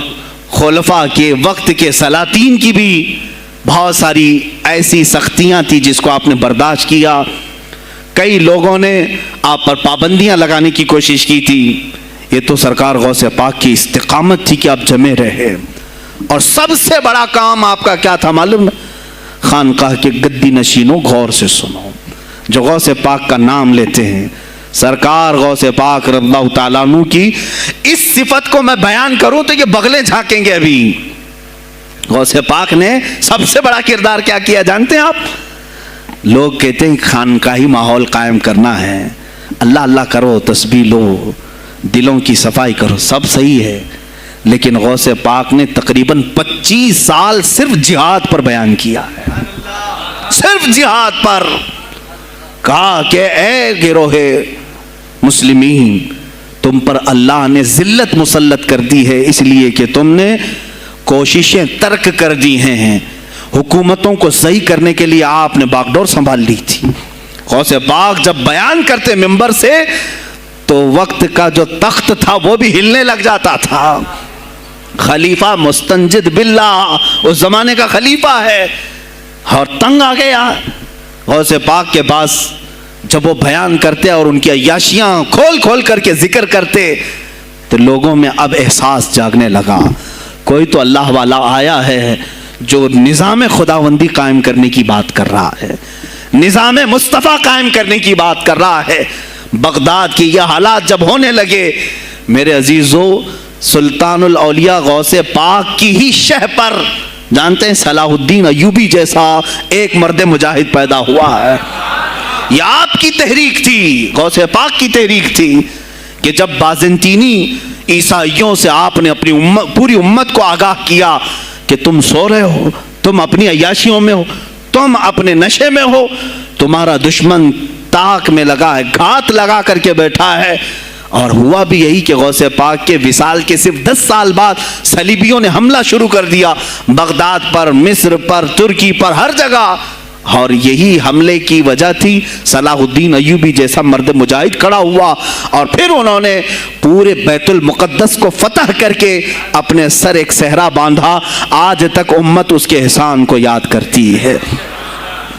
S1: خلفاء کے وقت کے سلاطین کی بھی بہت ساری ایسی سختیاں تھی جس کو آپ نے برداشت کیا. کئی لوگوں نے آپ پر پابندیاں لگانے کی کوشش کی تھی. یہ تو سرکار غوث پاک کی استقامت تھی کہ آپ جمے رہے. اور سب سے بڑا کام آپ کا کیا تھا معلوم؟ خانقاہ کے گدی نشینوں، غور سے سنو، جو غوث پاک کا نام لیتے ہیں، سرکار غوث پاک رضی اللہ تعالیٰ عنہ کی اس صفت کو میں بیان کروں تو یہ بغلیں جھانکیں گے. ابھی غوث پاک نے سب سے بڑا کردار کیا کیا جانتے ہیں آپ؟ لوگ کہتے ہیں خانقاہی ماحول قائم کرنا ہے، اللہ اللہ کرو، تسبیح لو، دلوں کی صفائی کرو، سب صحیح ہے، لیکن غوث پاک نے تقریباً 25 سال صرف جہاد پر بیان کیا ہے. صرف جہاد پر کہا کہ اے گروہ مسلمین، تم پر اللہ نے ذلت مسلط کر دی ہے اس لیے کہ تم نے کوششیں ترک کر دی ہیں. حکومتوں کو صحیح کرنے کے لیے آپ نے باغ ڈور سنبھال لی تھی. غوث پاک جب بیان کرتے منبر سے تو وقت کا جو تخت تھا وہ بھی ہلنے لگ جاتا تھا. خلیفہ مستنجد باللہ اس زمانے کا خلیفہ ہے اور تنگ آ گیا غوث پاک کے پاس. جب وہ بیان کرتے اور ان کی عیاشیاں کھول کھول کر کے ذکر کرتے تو لوگوں میں اب احساس جاگنے لگا، کوئی تو اللہ والا آیا ہے جو نظام خداوندی قائم کرنے کی بات کر رہا ہے، نظام مصطفیٰ قائم کرنے کی بات کر رہا ہے. بغداد کی یہ حالات جب ہونے لگے میرے عزیزو، سلطان الاولیاء غوث پاک کی ہی شہ پر جانتے ہیں صلاح الدین ایوبی جیسا ایک مرد مجاہد پیدا ہوا ہے. یہ آپ کی تحریک تھی، غوث پاک کی تحریک تھی کہ جب بازنطینی عیسائیوں سے آپ نے اپنی پوری امت کو آگاہ کیا کہ تم سو رہے ہو، تم اپنی عیاشیوں میں ہو، تم اپنے نشے میں ہو، تمہارا دشمن تاک میں لگا ہے، گھات لگا کر کے بیٹھا ہے. اور ہوا بھی یہی کہ غوث پاک کے وصال کے صرف 10 سال بعد صلیبیوں نے حملہ شروع کر دیا بغداد پر، مصر پر، ترکی پر، ہر جگہ. اور یہی حملے کی وجہ تھی صلاح الدین ایوبی جیسا مرد مجاہد کھڑا ہوا اور پھر انہوں نے پورے بیت المقدس کو فتح کر کے اپنے سر ایک صحرا باندھا. آج تک امت اس کے احسان کو یاد کرتی ہے.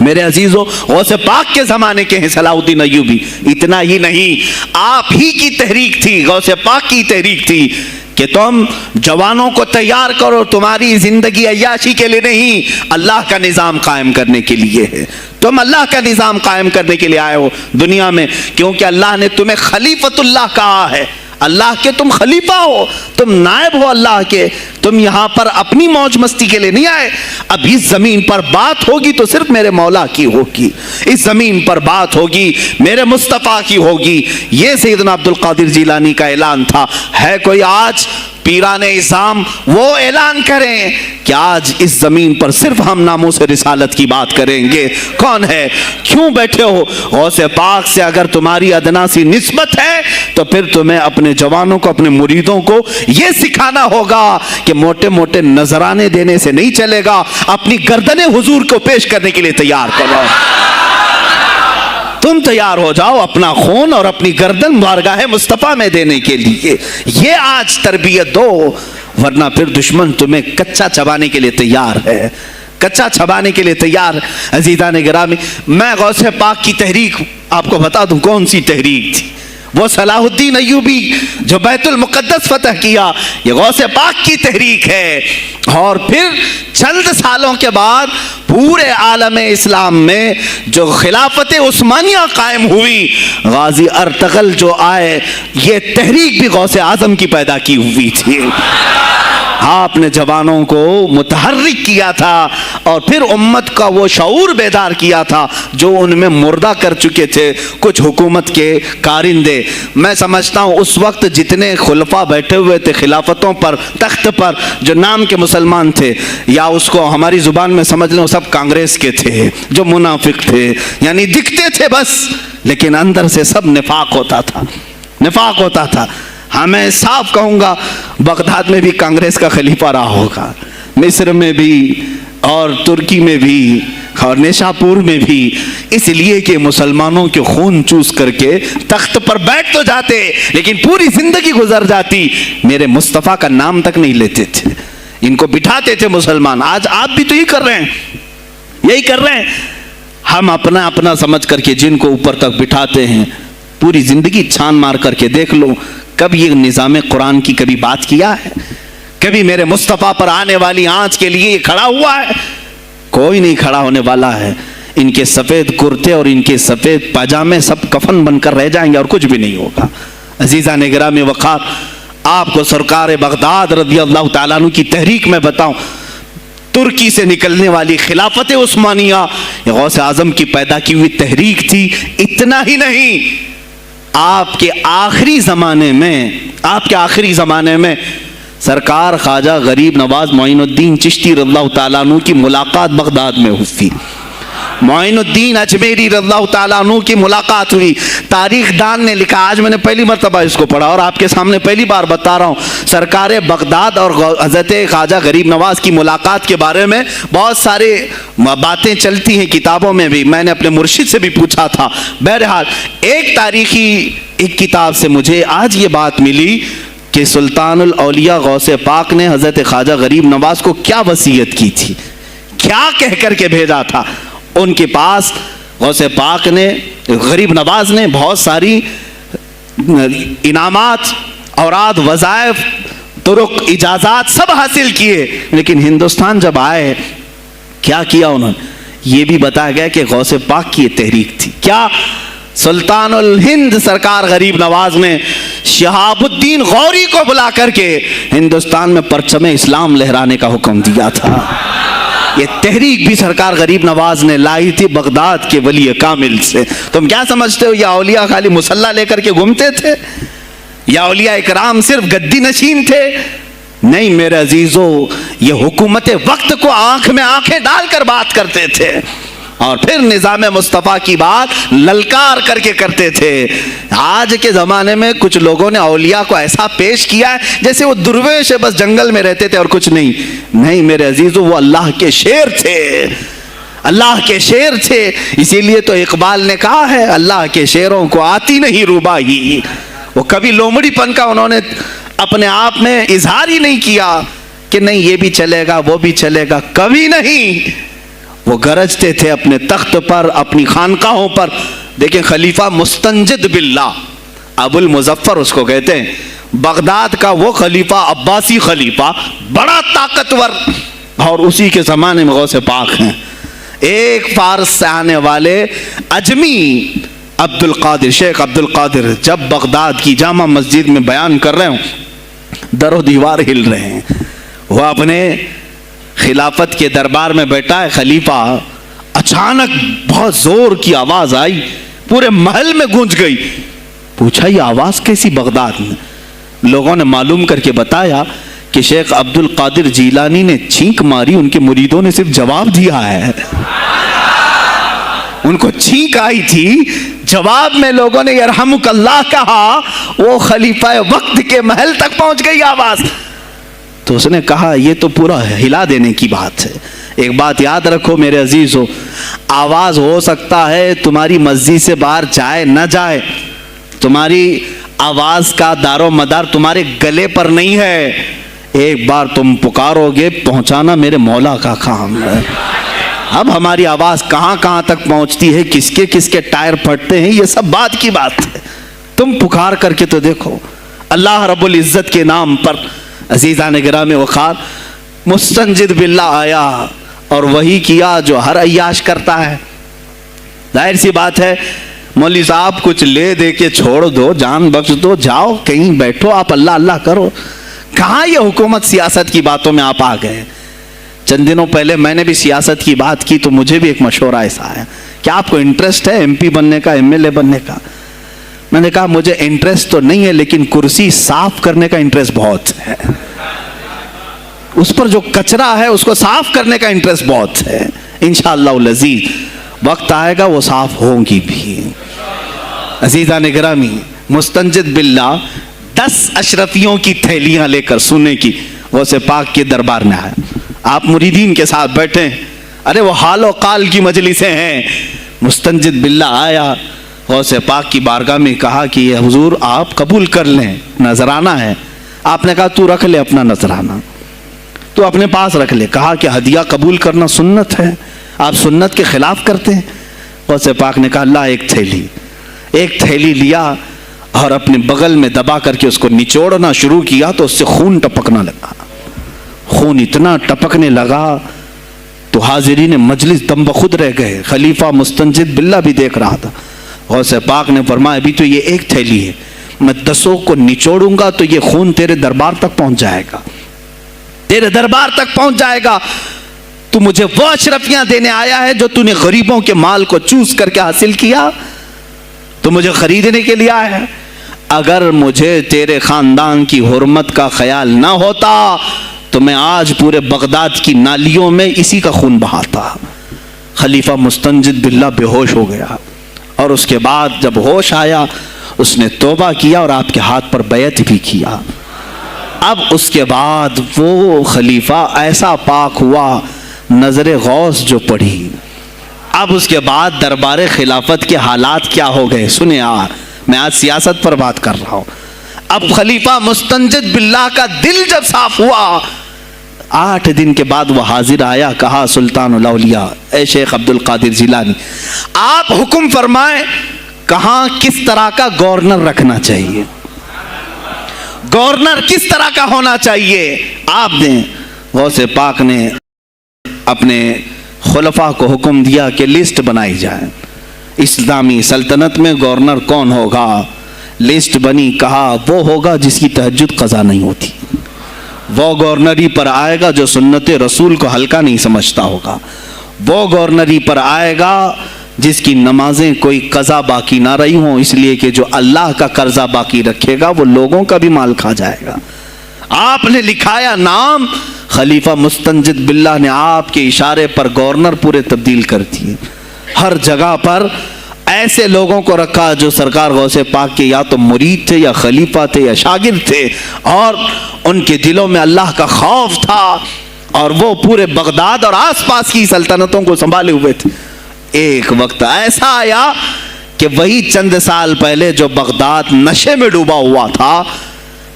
S1: میرے عزیزو، غوث پاک کے زمانے کے ہیں صلاح الدین ایوبی. اتنا ہی نہیں، آپ ہی کی تحریک تھی، غوث پاک کی تحریک تھی کہ تم جوانوں کو تیار کرو، تمہاری زندگی عیاشی کے لیے نہیں، اللہ کا نظام قائم کرنے کے لیے ہے. تم اللہ کا نظام قائم کرنے کے لیے آئے ہو دنیا میں، کیونکہ اللہ نے تمہیں خلیفۃ اللہ کہا ہے. اللہ کے تم خلیفہ ہو، تم نائب ہو اللہ کے. تم یہاں پر اپنی موج مستی کے لیے نہیں آئے. اب اس زمین پر بات ہوگی تو صرف میرے مولا کی ہوگی، اس زمین پر بات ہوگی میرے مصطفیٰ کی ہوگی. یہ سیدنا عبد القادر جیلانی کا اعلان تھا. ہے کوئی آج پیران اعظام وہ اعلان کریں کہ آج اس زمین پر صرف ہم ناموس رسالت کی بات کریں گے؟ کون ہے؟ کیوں بیٹھے ہو؟ غوث پاک سے اگر تمہاری ادنا سی نسبت ہے تو پھر تمہیں اپنے جوانوں کو، اپنے مریدوں کو یہ سکھانا ہوگا کہ موٹے موٹے نذرانے دینے سے نہیں چلے گا، اپنی گردنیں حضور کو پیش کرنے کے لیے تیار کرو. تم تیار ہو جاؤ اپنا خون اور اپنی گردن بارگاہ مصطفیٰ میں دینے کے لیے. یہ آج تربیت دو، ورنہ پھر دشمن تمہیں کچا چبانے کے لیے تیار ہے. کچا چھبانے کے لیے تیار. عزیزان گرامی، میں غوث پاک کی تحریک آپ کو بتا دوں کون سی تحریک تھی. وہ صلاح الدین ایوبی جو بیت المقدس فتح کیا، یہ غوث پاک کی تحریک ہے. اور پھر چند سالوں کے بعد پورے عالم اسلام میں جو خلافت عثمانیہ قائم ہوئی، غازی ارطغرل جو آئے، یہ تحریک بھی غوث اعظم کی پیدا کی ہوئی تھی. آپ نے جوانوں کو متحرک کیا تھا اور پھر امت کا وہ شعور بیدار کیا تھا جو ان میں مردہ کر چکے تھے کچھ حکومت کے کارندے. میں سمجھتا ہوں اس وقت جتنے خلفاء بیٹھے ہوئے تھے خلافتوں پر، تخت پر، جو نام کے مسلمان تھے، یا اس کو ہماری زبان میں سمجھ لیں، وہ سب کانگریس کے تھے جو منافق تھے. یعنی دکھتے تھے بس، لیکن اندر سے سب نفاق ہوتا تھا، نفاق ہوتا تھا. ہاں میں صاف کہوں گا، بغداد میں بھی کانگریس کا خلیفہ رہا ہوگا، مصر میں بھی اور ترکی میں بھی اور نیشاپور میں بھی، اس لیے کہ مسلمانوں کے خون چوس کر کے تخت پر بیٹھ تو جاتے لیکن پوری زندگی گزر جاتی، میرے مصطفیٰ کا نام تک نہیں لیتے تھے. ان کو بٹھاتے تھے مسلمان. آج آپ بھی تو یہی کر رہے ہیں، یہی کر رہے ہیں. ہم اپنا اپنا سمجھ کر کے جن کو اوپر تک بٹھاتے ہیں، پوری زندگی چھان مار کر کے دیکھ لو، کبھی یہ نظام قرآن کی کبھی بات کیا ہے؟ کبھی میرے مصطفیٰ پر آنے والی آنچ کے لیے یہ کھڑا ہوا ہے؟ کوئی نہیں کھڑا ہونے والا ہے. ان کے سفید کرتے اور ان کے سفید پاجامے سب کفن بن کر رہ جائیں گے اور کچھ بھی نہیں ہوگا. عزیزان گرامی وقار، آپ کو سرکار بغداد رضی اللہ تعالیٰ عنہ کی تحریک میں بتاؤں، ترکی سے نکلنے والی خلافت عثمانیہ یہ غوث اعظم کی پیدا کی ہوئی تحریک تھی. اتنا ہی نہیں، آپ کے آخری زمانے میں سرکار خواجہ غریب نواز معین الدین چشتی رضی اللہ تعالیٰ عنہ کی ملاقات بغداد میں ہوئی. معین الدین اجمیری رضی اللہ تعالیٰ عنہ کی ملاقات ہوئی. تاریخ دان نے لکھا، آج میں نے پہلی مرتبہ اس کو پڑھا اور آپ کے سامنے پہلی بار بتا رہا ہوں. سرکار بغداد اور حضرت خواجہ غریب نواز کی ملاقات کے بارے میں بہت سارے باتیں چلتی ہیں کتابوں میں بھی، میں نے اپنے مرشد سے بھی پوچھا تھا. بہرحال ایک کتاب سے مجھے آج یہ بات ملی کہ سلطان الاولیاء غوث پاک نے حضرت خواجہ غریب نواز کو کیا وصیت کی تھی، کیا کہہ کر کے بھیجا تھا. ان کے پاس غوث پاک نے، غریب نواز نے بہت ساری انعامات، اوراد، وظائف، طرق، اجازات سب حاصل کیے، لیکن ہندوستان جب آئے کیا کیا انہوں نے؟ یہ بھی بتایا گیا کہ غوث پاک کی یہ تحریک تھی. کیا؟ سلطان الہند سرکار غریب نواز نے شہاب الدین غوری کو بلا کر کے ہندوستان میں پرچم اسلام لہرانے کا حکم دیا تھا. یہ تحریک بھی سرکار غریب نواز نے لائی تھی بغداد کے ولی کامل سے. تم کیا سمجھتے ہو یہ اولیاء خالی مسلح لے کر کے گھومتے تھے؟ یا اولیاء اکرام صرف گدی نشین تھے؟ نہیں میرے عزیزو، یہ حکومت وقت کو آنکھ میں آنکھیں ڈال کر بات کرتے تھے اور پھر نظام مصطفیٰ کی بات للکار کر کے کرتے تھے. آج کے زمانے میں کچھ لوگوں نے اولیاء کو ایسا پیش کیا ہے جیسے وہ درویش بس جنگل میں رہتے تھے اور کچھ نہیں. نہیں میرے عزیزو، وہ اللہ کے شیر تھے، اللہ کے شیر تھے. اسی لیے تو اقبال نے کہا ہے، اللہ کے شیروں کو آتی نہیں روباہی. وہ کبھی لومڑی پن کا انہوں نے اپنے آپ میں اظہار ہی نہیں کیا کہ نہیں یہ بھی چلے گا وہ بھی چلے گا، کبھی نہیں. وہ گرجتے تھے اپنے تخت پر، اپنی خانقاہوں پر. دیکھیں خلیفہ مستنجد باللہ، ابو المظفر اس کو کہتے ہیں، بغداد کا وہ خلیفہ، عباسی خلیفہ، بڑا طاقتور، اور اسی کے زمانے میں غوث پاک ہیں. ایک فارس سے آنے والے اجمی عبد القادر، شیخ عبد القادر، جب بغداد کی جامع مسجد میں بیان کر رہے ہوں، در و دیوار ہل رہے ہیں. وہ اپنے خلافت کے دربار میں بیٹھا ہے خلیفہ، اچانک بہت زور کی آواز آئی، پورے محل میں گونج گئی. پوچھا یہ آواز کیسی بغداد میں؟ لوگوں نے معلوم کر کے بتایا کہ شیخ عبد القادر جیلانی نے چھینک ماری، ان کے مریدوں نے صرف جواب دیا ہے. ان کو چھینک آئی تھی، جواب میں لوگوں نے یرحمک اللہ کہا، وہ خلیفہ وقت کے محل تک پہنچ گئی آواز. تو اس نے کہا یہ تو پورا ہلا دینے کی بات ہے. ایک بات یاد رکھو میرے عزیزو، آواز ہو سکتا ہے تمہاری مسجد سے باہر جائے نہ جائے، تمہاری آواز کا دار و مدار تمہارے گلے پر نہیں ہے. ایک بار تم پکارو گے پہنچانا میرے مولا کا کام ہے۔ اب ہماری آواز کہاں کہاں تک پہنچتی ہے، کس کے ٹائر پھٹتے ہیں، یہ سب بعد کی بات ہے۔ تم پکار کر کے تو دیکھو۔ اللہ رب العزت کے نام پر عزیزان گرامی وقار مستنجد باللہ آیا اور وہی کیا جو ہر عیاش کرتا ہے۔ ظاہر سی بات ہے مولوی صاحب کچھ لے دے کے چھوڑ دو، جان بخش دو، جاؤ کہیں بیٹھو، آپ اللہ اللہ کرو۔ کہاں یہ حکومت سیاست کی باتوں میں آپ آ گئے؟ چند دنوں پہلے میں نے بھی سیاست کی بات کی تو مجھے بھی ایک مشورہ ایسا آیا کہ آپ کو انٹرسٹ ہے ایم پی بننے کا، ایم ایل اے بننے کا؟ میں نے کہا مجھے انٹرسٹ تو نہیں ہے لیکن کرسی صاف کرنے کا انٹرسٹ بہت ہے، اس پر جو کچرا ہے اس کو صاف کرنے کا انٹرسٹ بہت ہے۔ انشاءاللہ العزیز وقت آئے گا وہ صاف ہوں گی بھی۔ عزیزان گرامی مستنجد باللہ 10 اشرفیوں کی تھیلیاں لے کر سونے کی غوث پاک کے دربار میں آئے۔ آپ مریدین کے ساتھ بیٹھے، ارے وہ حال و قال کی مجلسیں ہیں۔ مستنجد باللہ آیا غوث پاک کی بارگاہ میں، کہا کہ یہ حضور آپ قبول کر لیں، نذرانہ ہے۔ آپ نے کہا تو رکھ لے اپنا نذرانہ، تو اپنے پاس رکھ لے۔ کہا کہ ہدیہ قبول کرنا سنت ہے، آپ سنت کے خلاف کرتے ہیں۔ غوث پاک نے کہا اللہ ایک تھیلی لیا اور اپنے بغل میں دبا کر کے اس کو نچوڑنا شروع کیا تو اس سے خون ٹپکنا لگا۔ خون اتنا ٹپکنے لگا تو حاضرین مجلس دم بخود رہ گئے۔ خلیفہ مستنجد باللہ بھی دیکھ رہا تھا۔ غوث پاک نے فرمایا ابھی تو یہ ایک تھیلی ہے، میں 10 کو نچوڑوں گا تو یہ خون تیرے دربار تک پہنچ جائے گا، تیرے دربار تک پہنچ جائے گا۔ تو مجھے وہ اشرفیاں دینے آیا ہے جو تو نے غریبوں کے مال کو چوس کر کے حاصل کیا، تو مجھے خریدنے کے لیے آیا ہے۔ اگر مجھے تیرے خاندان کی حرمت کا خیال نہ ہوتا تو میں آج پورے بغداد کی نالیوں میں اسی کا خون بہاتا۔ خلیفہ مستنجد باللہ بے ہوش ہو گیا، اور اس کے بعد جب ہوش آیا اس نے توبہ کیا اور آپ کے ہاتھ پر بیعت بھی کیا۔ اب اس کے بعد وہ خلیفہ ایسا پاک ہوا، نظر غوث جو پڑھی۔ اب اس کے بعد دربار خلافت کے حالات کیا ہو گئے سنیں۔ میں آج سیاست پر بات کر رہا ہوں۔ اب خلیفہ مستنجد باللہ کا دل جب صاف ہوا، 8 دن کے بعد وہ حاضر آیا، کہا سلطان الاولیاء اے شیخ عبد القادر جیلانی آپ حکم فرمائیں کہاں کس طرح کا گورنر رکھنا چاہیے، گورنر کس طرح کا ہونا چاہیے آپ دیں۔ غوث پاک نے اپنے خلفاء کو حکم دیا کہ لسٹ بنائی جائے، اسلامی سلطنت میں گورنر کون ہوگا؟ لسٹ بنی، کہا وہ ہوگا جس کی تہجد قضا نہیں ہوتی، وہ گورنری پر آئے گا جو سنت رسول کو ہلکا نہیں سمجھتا ہوگا، وہ گورنری پر آئے گا جس کی نمازیں کوئی قضا باقی نہ رہی ہوں، اس لیے کہ جو اللہ کا قرضہ باقی رکھے گا وہ لوگوں کا بھی مال کھا جائے گا۔ آپ نے لکھایا نام، خلیفہ مستنجد باللہ نے آپ کے اشارے پر گورنر پورے تبدیل کر دیے۔ ہر جگہ پر ایسے لوگوں کو رکھا جو سرکار غوث پاک کے یا تو مرید تھے یا خلیفہ تھے یا شاگرد تھے، اور ان کے دلوں میں اللہ کا خوف تھا، اور وہ پورے بغداد اور آس پاس کی سلطنتوں کو سنبھالے ہوئے تھے۔ ایک وقت ایسا آیا کہ وہی چند سال پہلے جو بغداد نشے میں ڈوبا ہوا تھا،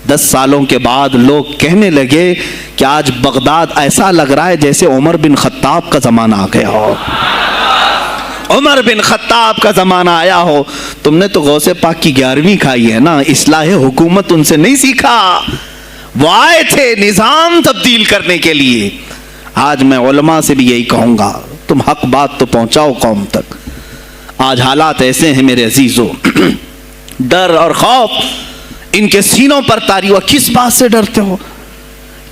S1: 10 سالوں کے بعد لوگ کہنے لگے کہ آج بغداد ایسا لگ رہا ہے جیسے عمر بن خطاب کا زمانہ آ گیا ہو، عمر بن خطاب کا زمانہ آیا ہو۔ تم نے تو غوث پاک کی 11ویں کھائی ہے نا، اصلاح حکومت ان سے نہیں سیکھا، وہ آئے تھے نظام تبدیل کرنے کے لیے۔ آج میں علماء سے بھی یہی کہوں گا، تم حق بات تو پہنچاؤ قوم تک۔ آج حالات ایسے ہیں میرے عزیزوں، ڈر اور خوف ان کے سینوں پر طاری ہوا۔ کس بات سے ڈرتے ہو؟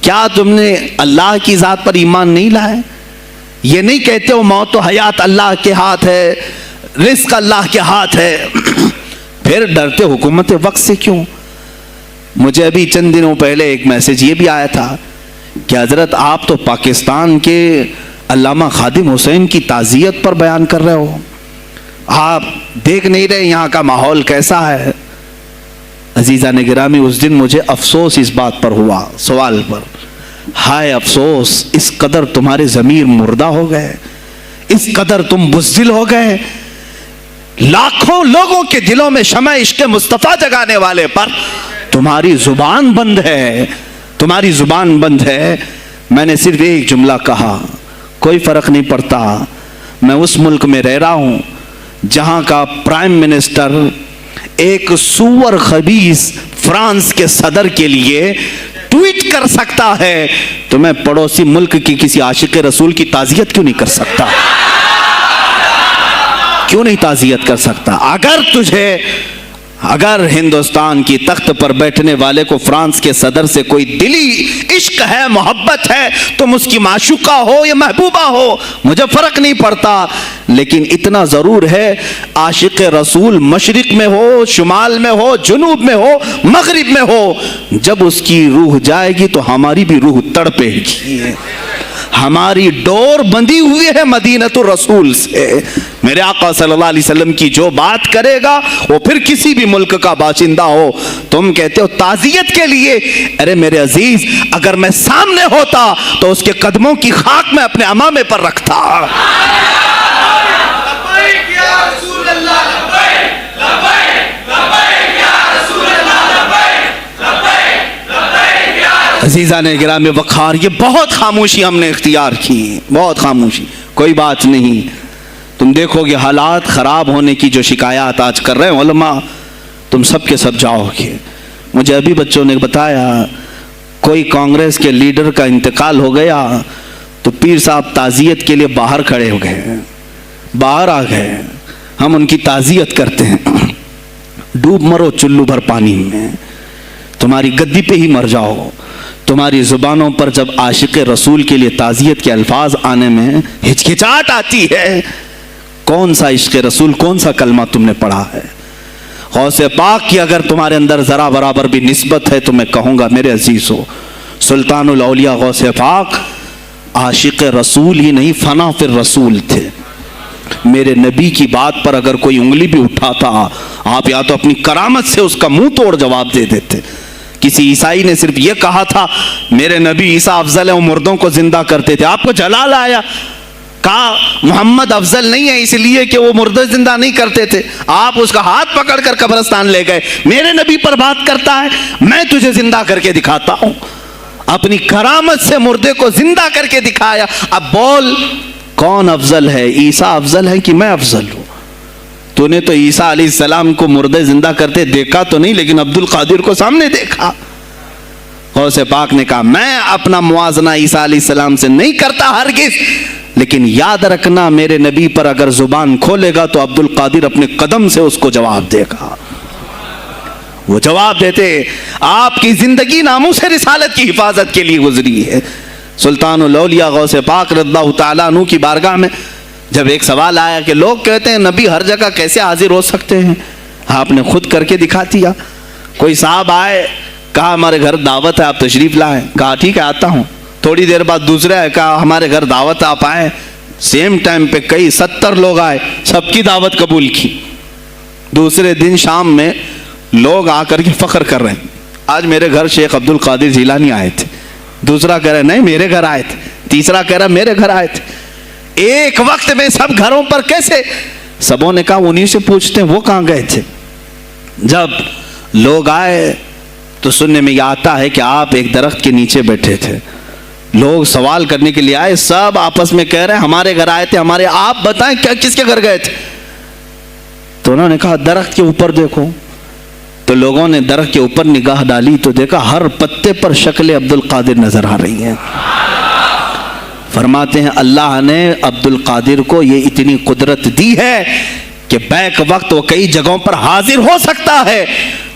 S1: کیا تم نے اللہ کی ذات پر ایمان نہیں لائے؟ یہ نہیں کہتے ہو موت و حیات اللہ کے ہاتھ ہے، رزق اللہ کے ہاتھ ہے، پھر ڈرتے حکومت وقت سے کیوں؟ مجھے ابھی چند دنوں پہلے ایک میسج یہ بھی آیا تھا کہ حضرت آپ تو پاکستان کے علامہ خادم حسین کی تعزیت پر بیان کر رہے ہو، آپ دیکھ نہیں رہے یہاں کا ماحول کیسا ہے؟ عزیزان گرامی اس دن مجھے افسوس اس بات پر ہوا، سوال پر، ہائے افسوس، اس قدر تمہارے ضمیر مردہ ہو گئے، اس قدر تم بزدل ہو گئے، لاکھوں لوگوں کے دلوں میں شمع عشق مصطفیٰ جگانے والے پر تمہاری زبان بند ہے، تمہاری زبان بند ہے. میں نے صرف ایک جملہ کہا, کوئی فرق نہیں پڑتا, میں اس ملک میں رہ رہا ہوں جہاں کا پرائم منسٹر ایک سور خبیث فرانس کے صدر کے لیے ٹویٹ کر سکتا ہے, تو میں پڑوسی ملک کی کسی عاشق رسول کی تعزیت کیوں نہیں کر سکتا؟ کیوں نہیں تعزیت کر سکتا؟ اگر ہندوستان کی تخت پر بیٹھنے والے کو فرانس کے صدر سے کوئی دلی عشق ہے, محبت ہے, تم اس کی معشوقہ ہو یا محبوبہ ہو, مجھے فرق نہیں پڑتا, لیکن اتنا ضرور ہے عاشق رسول مشرق میں ہو, شمال میں ہو, جنوب میں ہو, مغرب میں ہو, جب اس کی روح جائے گی تو ہماری بھی روح تڑپے گی. ہماری ڈور بندھی ہوئی ہے مدینۃ الرسول سے. میرے آقا صلی اللہ علیہ وسلم کی جو بات کرے گا وہ پھر کسی بھی ملک کا باشندہ ہو. تم کہتے ہو تعزیت کے لیے, ارے میرے عزیز, اگر میں سامنے ہوتا تو اس کے قدموں کی خاک میں اپنے امامے پر رکھتا. عزیزان گرامی وقار, یہ بہت خاموشی ہم نے اختیار کی, بہت خاموشی, کوئی بات نہیں. تم دیکھو گے حالات خراب ہونے کی جو شکایات آج کر رہے ہیں علماء, تم سب کے سب جاؤ گے. مجھے ابھی بچوں نے بتایا کوئی کانگریس کے لیڈر کا انتقال ہو گیا تو پیر صاحب تعزیت کے لیے باہر کھڑے ہو گئے, باہر آ گئے, ہم ان کی تعزیت کرتے ہیں. ڈوب مرو چلو بھر پانی میں, تمہاری گدی پہ ہی مر جاؤ. تمہاری زبانوں پر جب عاشق رسول کے لیے تعزیت کے الفاظ آنے میں ہچکچاہٹ آتی ہے, کون سا عشق رسول, کون سا کلمہ تم نے پڑھا ہے؟ غوث پاک کی اگر تمہارے اندر ذرا برابر بھی نسبت ہے تو میں کہوں گا میرے عزیزو, سلطان الاولیاء غوث پاک عاشق رسول ہی نہیں, فنا فی الرسول تھے. میرے نبی کی بات پر اگر کوئی انگلی بھی اٹھاتا, آپ یا تو اپنی کرامت سے اس کا منہ توڑ جواب دے دیتے. کسی عیسائی نے صرف یہ کہا تھا میرے نبی عیسیٰ افضل ہے, وہ مردوں کو زندہ کرتے تھے, آپ کو جلال آیا, کہا محمد افضل نہیں ہے اس لیے کہ وہ مردے زندہ نہیں کرتے تھے, آپ اس کا ہاتھ پکڑ کر قبرستان لے گئے. میرے نبی پر بات کرتا ہے, میں تجھے زندہ کر کے دکھاتا ہوں. اپنی کرامت سے مردے کو زندہ کر کے دکھایا. اب بول کون افضل ہے, عیسیٰ افضل ہے کہ میں افضل ہوں؟ تو نے تو عیسیٰ علیہ السلام کو مردے زندہ کرتے دیکھا تو نہیں, لیکن عبد القادر کو سامنے دیکھا. غوث پاک نے کہا میں اپنا موازنہ عیسیٰ علیہ السلام سے نہیں کرتا ہرگز, لیکن یاد رکھنا میرے نبی پر اگر زبان کھولے گا تو عبد القادر اپنے قدم سے اس کو جواب دے گا. وہ جواب دیتے. آپ کی زندگی ناموس رسالت کی حفاظت کے لیے گزری ہے. سلطان الاولیاء غوث پاک رضی اللہ تعالیٰ عنہ کی بارگاہ میں جب ایک سوال آیا کہ لوگ کہتے ہیں نبی ہر جگہ کیسے حاضر ہو سکتے ہیں, آپ نے خود کر کے دکھا دیا. کوئی صاحب آئے, کہا ہمارے گھر دعوت ہے, آپ تشریف لائیں, کہا ٹھیک ہے آتا ہوں. تھوڑی دیر بعد دوسرے آئے, کہا ہمارے گھر دعوت ہے آپ آئیں. سیم ٹائم پہ کئی 70 لوگ آئے, سب کی دعوت قبول کی. دوسرے دن شام میں لوگ آ کر کے فخر کر رہے ہیں آج میرے گھر شیخ عبد القادر جیلانی آئے تھے. دوسرا کہہ رہا نہیں میرے گھر آئے تھے, تیسرا کہہ رہا میرے گھر آئے تھے. ایک وقت میں سب گھروں پر کیسے؟ سبوں نے کہا انہیں سے پوچھتے ہیں وہ کہاں گئے تھے. جب لوگ آئے تو سننے میں یہ آتا ہے کہ آپ ایک درخت کے نیچے بیٹھے تھے. لوگ سوال کرنے کے لیے آئے, سب آپس میں کہہ رہے ہیں ہمارے گھر آئے تھے, ہمارے, آپ بتائیں کیا کس کے گھر گئے تھے؟ تو انہوں نے کہا درخت کے اوپر دیکھو. تو لوگوں نے درخت کے اوپر نگاہ ڈالی تو دیکھا ہر پتے پر شکل عبد القادر نظر آ رہی ہیں. فرماتے ہیں اللہ نے عبد القادر کو یہ اتنی قدرت دی ہے کہ بیک وقت وہ کئی جگہوں پر حاضر ہو سکتا ہے.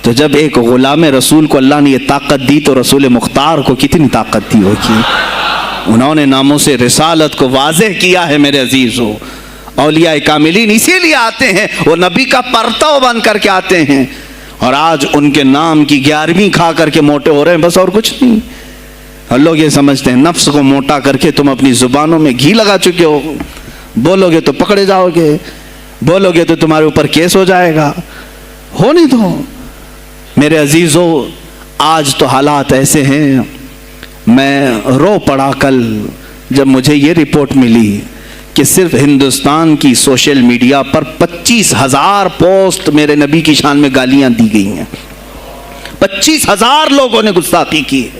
S1: تو جب ایک غلام رسول کو اللہ نے یہ طاقت دی تو رسول مختار کو کتنی طاقت دی ہوگی. انہوں نے ناموس رسالت کو واضح کیا ہے. میرے عزیزو, اولیاء کاملین اسی لیے آتے ہیں, وہ نبی کا پرتو بن کر کے آتے ہیں, اور آج ان کے نام کی 11ویں کھا کر کے موٹے ہو رہے ہیں, بس اور کچھ نہیں. اور لوگ یہ سمجھتے ہیں نفس کو موٹا کر کے تم اپنی زبانوں میں گھی لگا چکے ہو, بولو گے تو پکڑے جاؤ گے, بولو گے تو تمہارے اوپر کیس ہو جائے گا. ہو نہیں تو میرے عزیزو, آج تو حالات ایسے ہیں. میں رو پڑا کل جب مجھے یہ رپورٹ ملی کہ صرف ہندوستان کی سوشل میڈیا پر 25,000 پوسٹ میرے نبی کی شان میں گالیاں دی گئی ہیں. 25,000 لوگوں نے گستاخی کی ہے.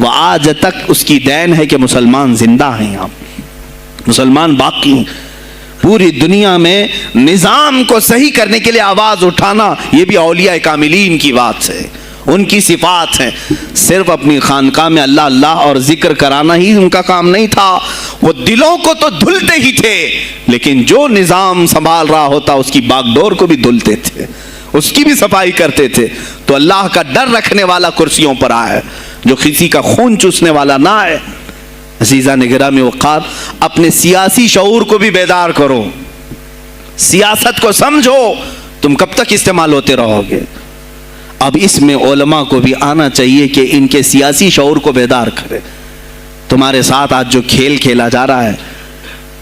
S1: وہ آج تک اس کی دین ہے کہ مسلمان زندہ ہیں، یہاں مسلمان باقی ہیں۔ پوری دنیا میں نظام کو صحیح کرنے کے لیے آواز اٹھانا یہ بھی اولیاء کاملین کی بات ہے، ان کی صفات ہیں۔ صرف اپنی خانقاہ میں اللہ اللہ اور ذکر کرانا ہی ان کا کام نہیں تھا، وہ دلوں کو تو دھلتے ہی تھے، لیکن جو نظام سنبھال رہا ہوتا اس کی باغ ڈور کو بھی دھلتے تھے، اس کی بھی صفائی کرتے تھے۔ تو اللہ کا ڈر رکھنے والا کرسیوں پر آئے، جو کسی کا خون چوسنے والا نہ آئے۔ عزیزان گرامی وقار، اپنے سیاسی شعور کو بھی بیدار کرو، سیاست کو سمجھو، تم کب تک استعمال ہوتے رہو گے؟ اب اس میں علماء کو بھی آنا چاہیے کہ ان کے سیاسی شعور کو بیدار کرے۔ تمہارے ساتھ آج جو کھیل کھیلا جا رہا ہے،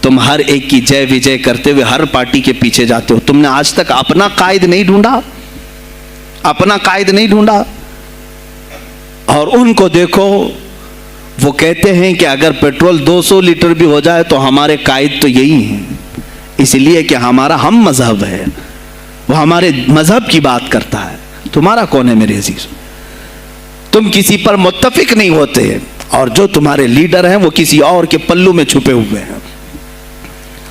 S1: تم ہر ایک کی جے وجے کرتے ہوئے ہر پارٹی کے پیچھے جاتے ہو، تم نے آج تک اپنا قائد نہیں ڈھونڈا، اپنا قائد نہیں ڈھونڈا۔ اور ان کو دیکھو، وہ کہتے ہیں کہ اگر پیٹرول 200 لیٹر بھی ہو جائے تو ہمارے قائد تو یہی ہیں، اس لیے کہ ہمارا ہم مذہب ہے، وہ ہمارے مذہب کی بات کرتا ہے۔ تمہارا کون ہے میرے عزیز؟ تم کسی پر متفق نہیں ہوتے، اور جو تمہارے لیڈر ہیں وہ کسی اور کے پلو میں چھپے ہوئے ہیں،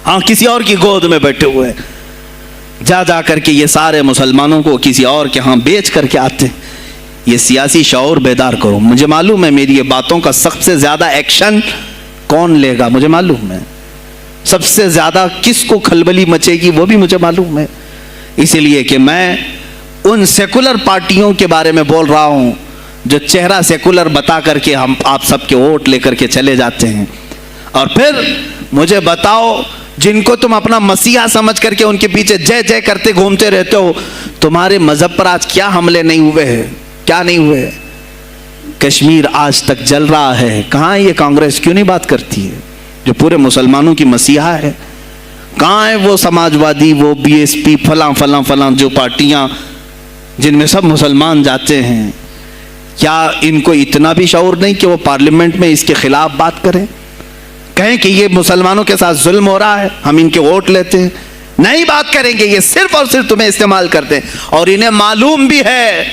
S1: ہاں کسی اور کی گود میں بیٹھے ہوئے ہیں، جا جا کر کے یہ سارے مسلمانوں کو کسی اور کے ہاں بیچ کر کے آتے ہیں۔ یہ سیاسی شعور بیدار کرو۔ مجھے معلوم ہے میری یہ باتوں کا سب سے زیادہ ایکشن کون لے گا، مجھے معلوم ہے سب سے زیادہ کس کو کھلبلی مچے گی، وہ بھی مجھے معلوم ہے، اسی لیے کہ میں ان سیکولر پارٹیوں کے بارے میں بول رہا ہوں جو چہرہ سیکولر بتا کر کے ہم آپ سب کے ووٹ لے کر کے چلے جاتے ہیں، اور پھر مجھے بتاؤ جن کو تم اپنا مسیحا سمجھ کر کے ان کے پیچھے جے جے کرتے گھومتے رہتے ہو، تمہارے مذہب پر آج کیا حملے نہیں ہوئے ہیں، کیا نہیں ہوئے؟ کشمیر آج تک جل رہا ہے، کہاں یہ کانگریس کیوں نہیں بات کرتی ہے جو پورے مسلمانوں کی مسیحا ہے؟ کہاں ہے وہ سماجوادی، وہ بی ایس پی، فلاں فلاں فلاں جو پارٹیاں جن میں سب مسلمان جاتے ہیں؟ کیا ان کو اتنا بھی شعور نہیں کہ وہ پارلیمنٹ میں اس کے خلاف بات کریں، کہیں کہ یہ مسلمانوں کے ساتھ ظلم ہو رہا ہے، ہم ان کے ووٹ لیتے ہیں؟ نہیں بات کریں گے، یہ صرف اور صرف تمہیں استعمال کرتے ہیں، اور انہیں معلوم بھی ہے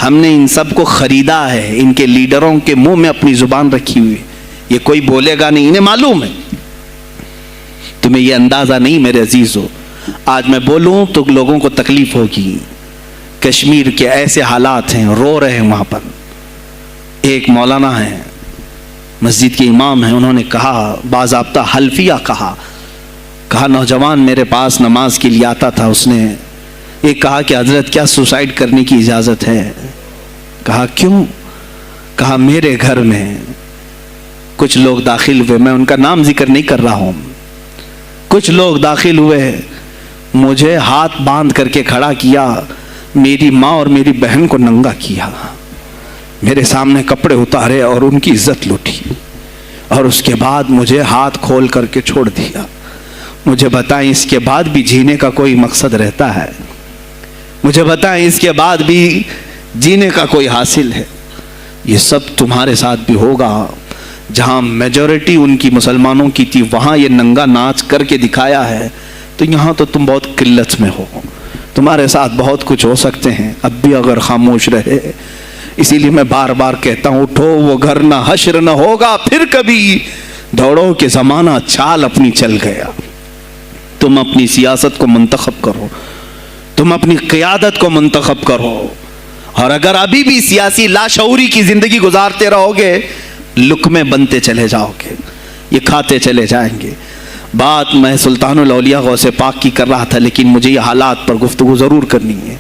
S1: ہم نے ان سب کو خریدا ہے، ان کے لیڈروں کے منہ میں اپنی زبان رکھی ہوئی، یہ کوئی بولے گا نہیں، انہیں معلوم ہے۔ تمہیں یہ اندازہ نہیں میرے عزیزو، آج میں بولوں تو لوگوں کو تکلیف ہوگی۔ کشمیر کے ایسے حالات ہیں، رو رہے ہیں وہاں پر۔ ایک مولانا ہیں، مسجد کے امام ہیں، انہوں نے کہا باضابطہ حلفیہ کہا نوجوان میرے پاس نماز کے لیے آتا تھا، اس نے یہ کہا کہ حضرت کیا سوسائڈ کرنے کی اجازت ہے؟ کہا کیوں؟ کہا میرے گھر میں کچھ لوگ داخل ہوئے، میں ان کا نام ذکر نہیں کر رہا ہوں، کچھ لوگ داخل ہوئے، مجھے ہاتھ باندھ کر کے کھڑا کیا، میری ماں اور میری بہن کو ننگا کیا، میرے سامنے کپڑے اتارے اور ان کی عزت لوٹی، اور اس کے بعد مجھے ہاتھ کھول کر کے چھوڑ دیا۔ مجھے بتائیں اس کے بعد بھی جینے کا کوئی مقصد رہتا ہے؟ مجھے بتائیں اس کے بعد بھی جینے کا کوئی حاصل ہے؟ یہ سب تمہارے ساتھ بھی ہوگا۔ جہاں میجورٹی ان کی مسلمانوں کی تھی وہاں یہ ننگا ناچ کر کے دکھایا ہے، تو یہاں تو تم بہت قلت میں ہو، تمہارے ساتھ بہت کچھ ہو سکتے ہیں، اب بھی اگر خاموش رہے۔ اسی لیے میں بار بار کہتا ہوں اٹھو، وہ گھر نہ حشر نہ ہوگا پھر کبھی، دوڑو کہ زمانہ چال اپنی چل گیا۔ تم اپنی سیاست کو منتخب کرو، تم اپنی قیادت کو منتخب کرو، اور اگر ابھی بھی سیاسی لاشعوری کی زندگی گزارتے رہو گے، لقمے بنتے چلے جاؤ گے، یہ کھاتے چلے جائیں گے۔ بات میں سلطان الاولیاء غوث پاک کی کر رہا تھا، لیکن مجھے یہ حالات پر گفتگو ضرور کرنی ہے،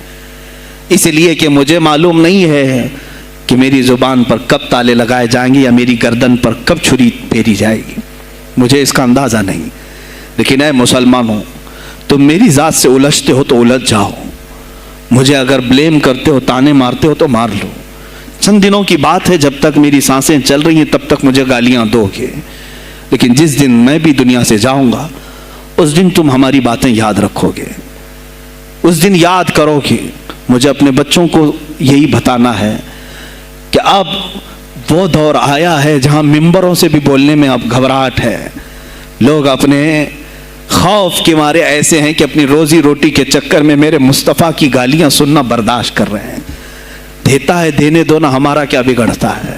S1: اس لیے کہ مجھے معلوم نہیں ہے کہ میری زبان پر کب تالے لگائے جائیں گے یا میری گردن پر کب چھری پھیری جائے گی، مجھے اس کا اندازہ نہیں۔ لیکن اے مسلمانوں، تم میری ذات سے الجھتے ہو تو الجھ جاؤ، مجھے اگر بلیم کرتے ہو، تانے مارتے ہو تو مار لو، چند دنوں کی بات ہے، جب تک میری سانسیں چل رہی ہیں تب تک مجھے گالیاں دو گے، لیکن جس دن میں بھی دنیا سے جاؤں گا اس دن تم ہماری باتیں یاد رکھو گے، اس دن یاد کرو گے۔ مجھے اپنے بچوں کو یہی بتانا ہے کہ اب وہ دور آیا ہے جہاں ممبروں سے بھی بولنے میں اب گھبراہٹ ہے، لوگ اپنے خوف کے مارے ایسے ہیں کہ اپنی روزی روٹی کے چکر میں میرے مصطفیٰ کی گالیاں سننا برداشت کر رہے ہیں۔ دیتا ہے دینے دو نا، ہمارا کیا بگڑتا ہے؟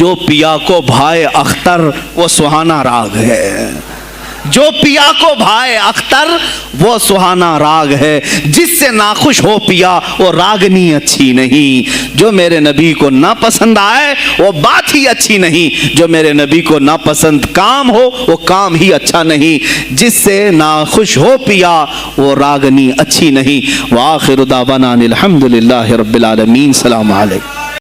S1: جو پیا کو بھائے اختر وہ سہانا راگ ہے، جو پیا کو بھائے اختر وہ سہانا راگ ہے، جس سے ناخوش ہو پیا وہ راگنی اچھی نہیں، جو میرے نبی کو نہ پسند آئے وہ بات ہی اچھی نہیں، جو میرے نبی کو نہ پسند کام ہو وہ کام ہی اچھا نہیں، جس سے ناخوش ہو پیا وہ راگنی اچھی نہیں۔ وآخر دعوانا الحمدللہ رب العالمین۔ السلام علیکم۔